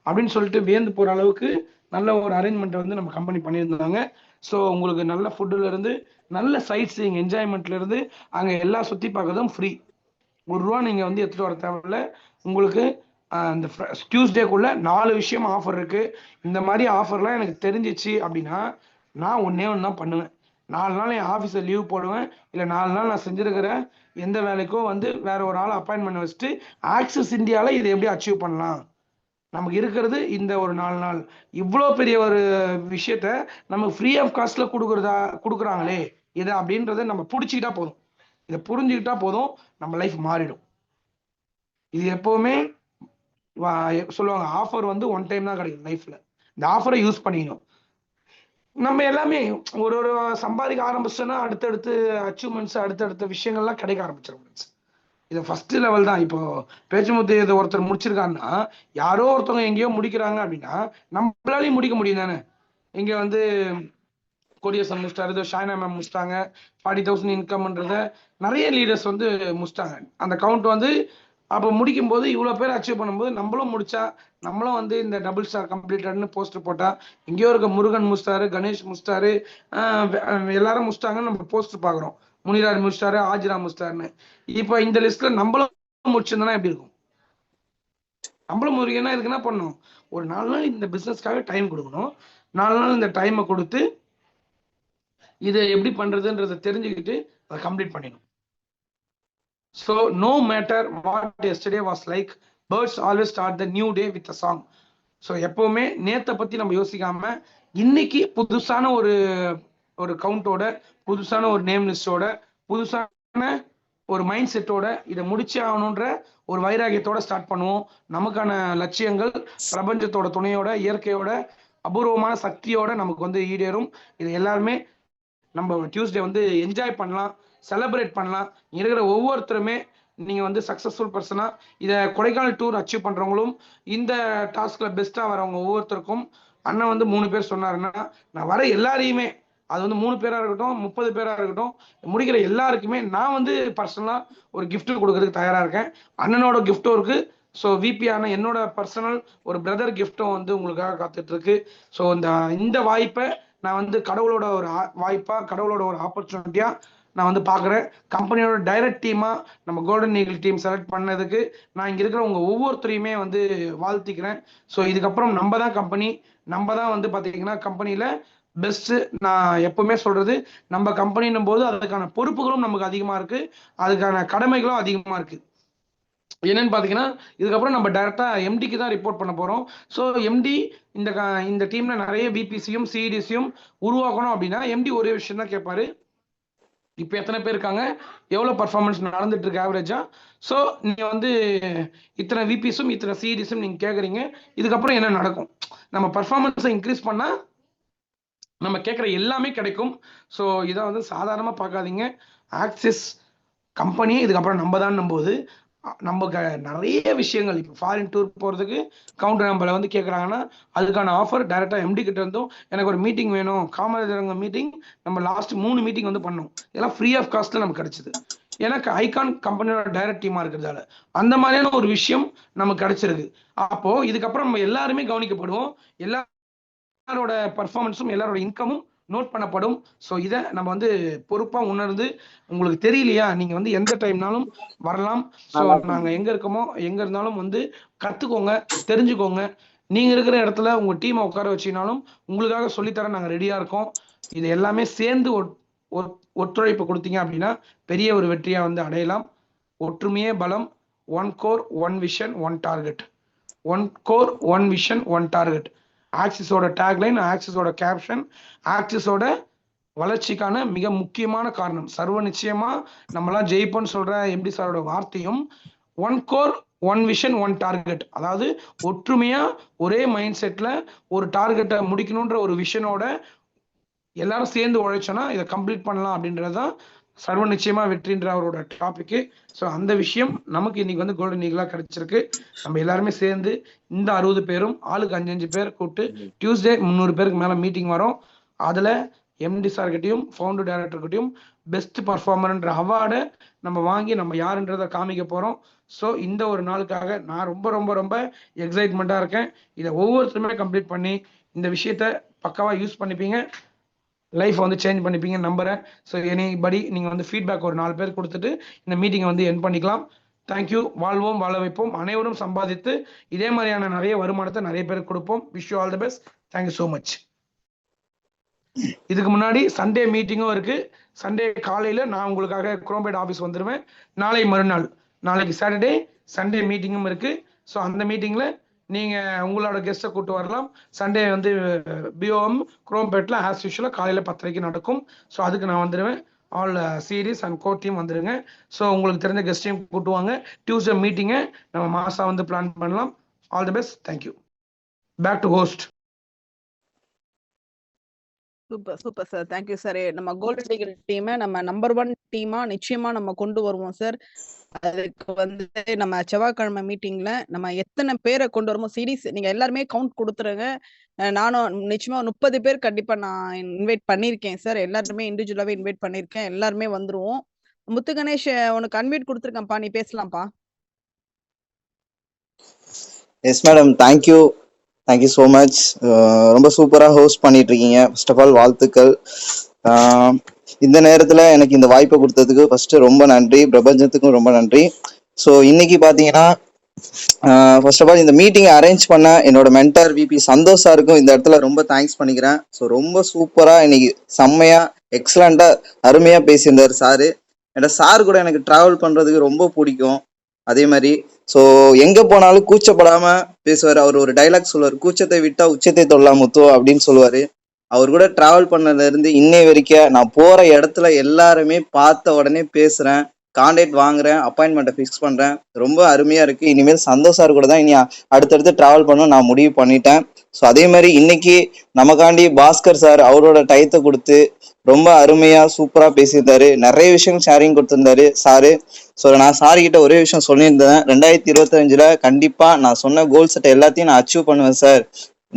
அப்படின்னு சொல்லிட்டு வியந்து போற அளவுக்கு நல்ல ஒரு அரேஞ்ச்மெண்ட் வந்து நம்ம கம்பெனி பண்ணியிருந்தாங்க. ஸோ உங்களுக்கு நல்ல ஃபுட்டுல இருந்து நல்ல சைட் சீயிங் என்ஜாய்மெண்ட்ல இருந்து அங்க எல்லாம் சுத்தி பார்க்கறதும் ஃப்ரீ. ₹1 நீங்க வந்து எடுத்துட்டு வர தேவையில்ல. உங்களுக்கு இந்த டியூஸ்டேக்குள்ள 4 விஷயம் ஆஃபர் இருக்கு. இந்த மாதிரி ஆஃபர்லாம் எனக்கு தெரிஞ்சிச்சு அப்படின்னா நான் ஒண்ணே ஒன்று தான் பண்ணுவேன். 4 நாள் என் ஆஃபீஸை லீவ் போடுவேன், இல்லை 4 நாள் நான் செஞ்சிருக்கிற எந்த வேலைக்கோ வந்து வேற ஒரு ஆள் அப்பாயின்மெண்ட் வச்சுட்டு ஆக்சிஸ் இந்தியாவில் இதை எப்படி அச்சீவ் பண்ணலாம், நமக்கு இருக்கிறது இந்த ஒரு 4 நாள், இவ்வளோ பெரிய ஒரு விஷயத்த நம்ம ஃப்ரீ ஆஃப் காஸ்ட்ல கொடுக்குறாங்களே இதை அப்படின்றத நம்ம பிடிச்சிக்கிட்டா போதும், இதை புரிஞ்சுக்கிட்டா போதும், நம்ம லைஃப் மாறிடும். இது எப்பவுமே சொல்லுவாங்க ஆஃபர் வந்து 1 டைம் தான் கிடைக்கும் லைஃப்ல. இந்த ஆஃபரை யூஸ் பண்ணிக்கணும். நம்ம எல்லாமே ஒரு சம்பாதிக்க ஆரம்பிச்சோன்னா அடுத்தடுத்து அச்சீவ்மெண்ட்ஸ் அடுத்தடுத்த விஷயங்கள்லாம் கிடைக்க ஆரம்பிச்சிடும். இது ஃபர்ஸ்ட் லெவல் தான். இப்போ பேச்சுமுத்து இதை ஒருத்தர் முடிச்சிருக்காருன்னா யாரோ ஒருத்தவங்க எங்கேயோ முடிக்கிறாங்க அப்படின்னா நம்மளாலையும் முடிக்க முடியும் தானே. இங்க வந்து கொடியசன் முடிச்சிட்டாரு, இதோ ஷாய்னா மேம் முடிச்சிட்டாங்க, 40,000 இன்கம்ன்றத நிறைய லீடர்ஸ் வந்து முடிச்சிட்டாங்க. அந்த கவுண்ட் வந்து அப்போ முடிக்கும் போது இவ்வளோ பேர் அச்சீவ் பண்ணும்போது நம்மளும் முடிச்சா, நம்மளும் வந்து இந்த டபுள் ஸ்டார் கம்ப்ளீட்டட்னு போஸ்டர் போட்டா, எங்கேயோ இருக்க முருகன் முடிச்சிட்டாரு, கணேஷ் முடிச்சிட்டாரு, எல்லாரும் முடிச்சிட்டாங்கன்னு நம்ம போஸ்டர் பார்க்குறோம். முனிராஜ் முடிச்சிட்டாரு, ஆஜிரா முடிச்சிட்டாருன்னு. இப்போ இந்த லிஸ்ட்ல நம்மளும் முடிச்சிருந்தோம்னா எப்படி இருக்கும்? நம்மளும் முருகனா இதுக்கு என்ன பண்ணணும், ஒரு 4 நாள் இந்த பிசினஸ்க்காக டைம் கொடுக்கணும். 4 நாள் இந்த டைமை கொடுத்து இதை எப்படி பண்றதுன்றதை தெரிஞ்சுக்கிட்டு அதை கம்ப்ளீட் பண்ணிடணும். So no matter what yesterday was like, birds always start the new day with a song. So எப்பவுமே நேத்தை பத்தி நம்ம யோசிக்காம இன்னைக்கு புதுசான ஒரு கவுண்டோட, புதுசான ஒரு நேம் லிஸ்டோட, புதுசான ஒரு மைண்ட் செட்டோட இதை முடிச்சே ஆகணுன்ற ஒரு வைராகியத்தோட ஸ்டார்ட் பண்ணுவோம். நமக்கான லட்சியங்கள் பிரபஞ்சத்தோட துணையோட, இயற்கையோட அபூர்வமான சக்தியோட நமக்கு வந்து ஈடேறும். இது எல்லாருமே நம்ம டியூஸ்டே வந்து என்ஜாய் பண்ணலாம், செலிப்ரேட் பண்ணலாம். இருக்கிற ஒவ்வொருத்தருமே நீங்க வந்து சக்சஸ்ஃபுல் பர்சனா இதை கொடைக்கானல் டூர் அச்சீவ் பண்றவங்களும் இந்த டாஸ்க்ல பெஸ்டா வரவங்க ஒவ்வொருத்தருக்கும் அண்ணன் வந்து 3 பேர் சொன்னாருன்னா நான் வர எல்லாரையுமே, அது வந்து 3 பேரா இருக்கட்டும் 30 பேரா இருக்கட்டும், முடிக்கிற எல்லாருக்குமே நான் வந்து பர்சனலா ஒரு கிஃப்ட் கொடுக்கறதுக்கு தயாரா இருக்கேன். அண்ணனோட கிஃப்டும் இருக்கு. ஸோ விபியான என்னோட பர்சனல் ஒரு பிரதர் கிஃப்டும் வந்து உங்களுக்காக காத்துட்டு இருக்கு. ஸோ இந்த வாய்ப்பை நான் வந்து கடவுளோட ஒரு வாய்ப்பா, கடவுளோட ஒரு ஆப்பர்ச்சுனிட்டியா நான் வந்து பார்க்குறேன். கம்பெனியோட டைரக்ட் டீமாக நம்ம கோல்டன் ஈகிள் டீம் செலக்ட் பண்ணதுக்கு நான் இங்கே இருக்கிற உங்கள் ஒவ்வொருத்தரையுமே வந்து வாழ்த்திக்கிறேன். ஸோ இதுக்கப்புறம் நம்ம தான் கம்பெனி, நம்ம தான் வந்து பார்த்தீங்கன்னா கம்பெனியில் பெஸ்ட்டு. நான் எப்பவுமே சொல்கிறது, நம்ம கம்பெனின்னும் போது அதுக்கான பொறுப்புகளும் நமக்கு அதிகமாக இருக்குது, அதுக்கான கடமைகளும் அதிகமாக இருக்குது. என்னன்னு பார்த்தீங்கன்னா இதுக்கப்புறம் நம்ம டைரெக்டாக எம்டிக்கு தான் ரிப்போர்ட் பண்ண போகிறோம். ஸோ எம்டி இந்த டீமில் நிறைய பிபிசியும் சிடிசியும் உருவாக்கணும் அப்படின்னா எம்டி ஒரே விஷயம் தான் கேட்பாரு, இப்போ எத்தனை பேர் இருக்காங்க, எவ்வளோ பர்ஃபார்மன்ஸ் நடந்துட்டு இருக்கு ஆவரேஜா. ஸோ நீங்கள் வந்து இத்தனை விபிஸும் இத்தனை சிடிஸும் நீங்கள் கேட்குறீங்க, இதுக்கப்புறம் என்ன நடக்கும்? நம்ம பர்ஃபார்மன்ஸை இன்க்ரீஸ் பண்ணால் நம்ம கேட்குற எல்லாமே கிடைக்கும். ஸோ இதை வந்து சாதாரணமாக பார்க்காதீங்க. ஆக்சிஸ் கம்பெனி இதுக்கப்புறம் நம்ம தான் போது நம்ம நிறைய விஷயங்கள், இப்போ ஃபாரின் டூர் போகிறதுக்கு கவுண்டர் நம்மளை வந்து கேட்குறாங்கன்னா அதுக்கான ஆஃபர் டைரெக்டாக எம்டி கிட்ட இருந்தும் எனக்கு ஒரு மீட்டிங் வேணும், காமராஜரங்க மீட்டிங் நம்ம லாஸ்ட் 3 மீட்டிங் வந்து பண்ணோம், இதெல்லாம் ஃப்ரீ ஆஃப் காஸ்ட்டில் நமக்கு கிடைச்சிது. எனக்கு ஐகான் கம்பெனியோட டைரக்ட் டீமாக இருக்கிறதால அந்த மாதிரியான ஒரு விஷயம் நமக்கு கிடைச்சிருக்கு. அப்போது இதுக்கப்புறம் நம்ம எல்லாருமே கவனிக்கப்படுவோம், எல்லாரோட பர்ஃபார்மன்ஸும் எல்லாரோட இன்கமும் நோட் பண்ணப்படும். ஸோ இதை நம்ம வந்து பொறுப்பாக உணர்ந்து, உங்களுக்கு தெரியலையா நீங்கள் வந்து எந்த டைம்னாலும் வரலாம். ஸோ நாங்கள் எங்கே இருக்கோமோ எங்கே இருந்தாலும் வந்து கற்றுக்கோங்க, தெரிஞ்சுக்கோங்க. நீங்கள் இருக்கிற இடத்துல உங்கள் டீமை உட்கார வச்சினாலும் உங்களுக்காக சொல்லித்தர நாங்கள் ரெடியாக இருக்கோம். இது எல்லாமே சேர்ந்து ஒத்துழைப்பு கொடுத்தீங்க அப்படின்னா பெரிய ஒரு வெற்றியாக வந்து அடையலாம். ஒற்றுமையே பலம். 1 core 1 vision 1 target. 1 core 1 vision 1 target. ஆக்சிஸோட டேக்லைன், ஆக்சிஸோட கேப்ஷன், ஆக்சிஸோட வளர்ச்சிக்கான மிக முக்கியமான காரணம். சர்வ நிச்சயமா நம்மளாம் ஜெயிப்போன்னு சொல்ற எம்டி சாரோட வார்த்தையும் 1 கோர் 1 விஷன் 1 டார்கெட், அதாவது ஒற்றுமையா ஒரே மைண்ட் செட்ல ஒரு டார்கெட்டை முடிக்கணுன்ற ஒரு விஷனோட எல்லாரும் சேர்ந்து உழைச்சோன்னா இதை கம்ப்ளீட் பண்ணலாம் அப்படின்றதுதான் சர்வ நிச்சயமா வெற்றின்ற அவரோட டாபிக்கு. ஸோ அந்த விஷயம் நமக்கு இன்னைக்கு வந்து கோல்டன் ஈகிளா கிடைச்சிருக்கு. நம்ம எல்லாருமே சேர்ந்து இந்த 60 பேரும் ஆளுக்கு 5-5 பேர் கூப்பிட்டு டியூஸ்டே 300 பேருக்கு மேலே மீட்டிங் வரும். அதில் எம்டி சார்கிட்டையும் ஃபவுண்டர் டைரக்டர்கிட்டையும் பெஸ்ட் பர்ஃபார்மர்ன்ற அவார்டை நம்ம வாங்கி நம்ம யாருன்றதை காமிக்க போகிறோம். ஸோ இந்த ஒரு நாளுக்காக நான் ரொம்ப ரொம்ப ரொம்ப எக்ஸைட்மெண்ட்டாக இருக்கேன். இதை ஒவ்வொருத்தருமே கம்ப்ளீட் பண்ணி இந்த விஷயத்த பக்காவாக யூஸ் பண்ணிப்பீங்க, லைஃப்பை வந்து சேஞ்ச் பண்ணிப்பீங்கன்னு நம்புகிறேன். ஸோ எனிபடி நீங்கள் வந்து ஃபீட்பேக் ஒரு 4 பேர் கொடுத்துட்டு இந்த மீட்டிங்கை வந்து என் பண்ணிக்கலாம். தேங்க்யூ. வாழ்வோம், வாழ வைப்போம், அனைவரும் சம்பாதித்து இதே மாதிரியான நிறைய வருமானத்தை நிறைய பேருக்கு கொடுப்போம். Wish you all the best. Thank you so much. இதுக்கு முன்னாடி சண்டே மீட்டிங்கும் இருக்குது. சண்டே காலையில் நான் உங்களுக்காக குரோம்பேட் ஆஃபீஸ் வந்துடுவேன். நாளை மறுநாள், நாளைக்கு சாட்டர்டே, சண்டே மீட்டிங்கும் இருக்குது. ஸோ அந்த மீட்டிங்கில் நீங்கள் உங்களோட கெஸ்ட்டை கூப்பிட்டு வரலாம். சண்டே வந்து பிஓஎம் குரோம்பேட்டில் ஆஸ் யூஷுவலாக காலையில் 10:30 நடக்கும். ஸோ அதுக்கு நான் வந்துடுவேன். All series and co team வந்துடுங்க. ஸோ உங்களுக்கு தெரிஞ்ச கெஸ்ட்டையும் கூட்டுவாங்க. டியூஸ்டே மீட்டிங்கை நம்ம மாதம் வந்து பிளான் பண்ணலாம். All the best. Thank you. Back to host. Super sir. Thank you sir. நம்ம கோல்டன் ஈகிள் டீமை நம்ம நம்பர் 1 டீமா நிச்சயமா நம்ம கொண்டு வருவோம் சார். அதுக்கு வந்து நம்ம செவ்வாய்க்கிழமை மீட்டிங்ல நம்ம எத்தனை பேரை கொண்டு வருமோ, சீரீஸ் நீங்க எல்லாருமே கவுண்ட் கொடுத்துருங்க. நானும் நிச்சயமா 30 பேர் கண்டிப்பா நான் இன்வைட் பண்ணியிருக்கேன் சார். எல்லாருமே இண்டிவிஜுவலாவே இன்வைட் பண்ணியிருக்கேன். எல்லாருமே வந்துருவோம். முத்து கணேஷ் உனக்கு அன்வைட் கொடுத்துருக்கேன்ப்பா, நீ பேசலாம்ப்பா. Yes madam, thank you so much. ரொம்ப சூப்பராக ஹோஸ்ட் பண்ணிட்டு இருக்கீங்க. ஃபர்ஸ்ட் ஆஃப் ஆல் வாழ்த்துக்கள். இந்த நேரத்தில் எனக்கு இந்த வாய்ப்பை கொடுத்ததுக்கு ஃபர்ஸ்ட் ரொம்ப நன்றி. பிரபஞ்சத்துக்கும் ரொம்ப நன்றி. ஸோ இன்னைக்கு பார்த்தீங்கன்னா ஃபர்ஸ்ட் ஆஃப் ஆல் இந்த மீட்டிங் அரேஞ்ச் பண்ண என்னோட மென்டார் விபி சந்தோஷ் சாருக்கும் இந்த இடத்துல ரொம்ப தேங்க்ஸ் பண்ணிக்கிறேன். ஸோ ரொம்ப சூப்பராக இன்னைக்கு செம்மையா எக்ஸலண்ட்டாக அருமையாக பேசியிருந்தார் சாரு. ஏன்னா சார் கூட எனக்கு ட்ராவல் பண்ணுறதுக்கு ரொம்ப பிடிக்கும். அதே மாதிரி ஸோ எங்கே போனாலும் கூச்சப்படாமல் பேசுவார். அவர் ஒரு டைலாக் சொல்லுவார், கூச்சத்தை விட்டா உச்சத்தை தொல்லாம் முத்தோ அப்படின்னு சொல்லுவார். அவர் கூட ட்ராவல் பண்ணதுலேருந்து இன்னை வரைக்கும் நான் போகிற இடத்துல எல்லாருமே பார்த்த உடனே பேசுகிறேன், கான்டாக்ட் வாங்குறேன், அப்பாயின்மெண்ட்டை ஃபிக்ஸ் பண்ணுறேன். ரொம்ப அருமையாக இருக்குது. இனிமேல் சந்தோஷ் சார் கூட தான் இனி அடுத்தடுத்து ட்ராவல் பண்ண நான் முடிவு பண்ணிட்டேன். ஸோ அதே மாதிரி இன்னைக்கு நமக்காண்டி பாஸ்கர் சார் அவரோட டயத்தை கொடுத்து ரொம்ப அருமையாக சூப்பராக பேசியிருந்தாரு. நிறைய விஷயம் ஷேரிங் கொடுத்துருந்தாரு சாரு. ஸோ நான் சார்கிட்ட ஒரே விஷயம் சொல்லியிருந்தேன், 2025 கண்டிப்பாக நான் சொன்ன கோல் செட்டை எல்லாத்தையும் நான் அச்சீவ் பண்ணுவேன் சார்.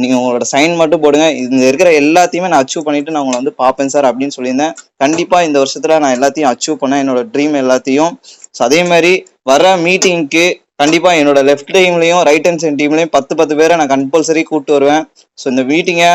நீங்கள் உங்களோட சைன் மட்டும் போடுங்க, இந்த இருக்கிற எல்லாத்தையுமே நான் அச்சீவ் பண்ணிட்டு நான் உங்களை வந்து பார்ப்பேன் சார் அப்படின்னு சொல்லியிருந்தேன். கண்டிப்பாக இந்த வருஷத்துல நான் எல்லாத்தையும் அச்சீவ் பண்ணேன், என்னோட ட்ரீம் எல்லாத்தையும். ஸோ அதே மாதிரி வர மீட்டிங்க்கு கண்டிப்பாக என்னோட லெஃப்ட் டீம்லையும் ரைட் ஹேண்ட் சைட் டீம்லையும் 10 பேரை நான் கம்பல்சரி கூப்பிட்டு வருவேன். ஸோ இந்த மீட்டிங்கை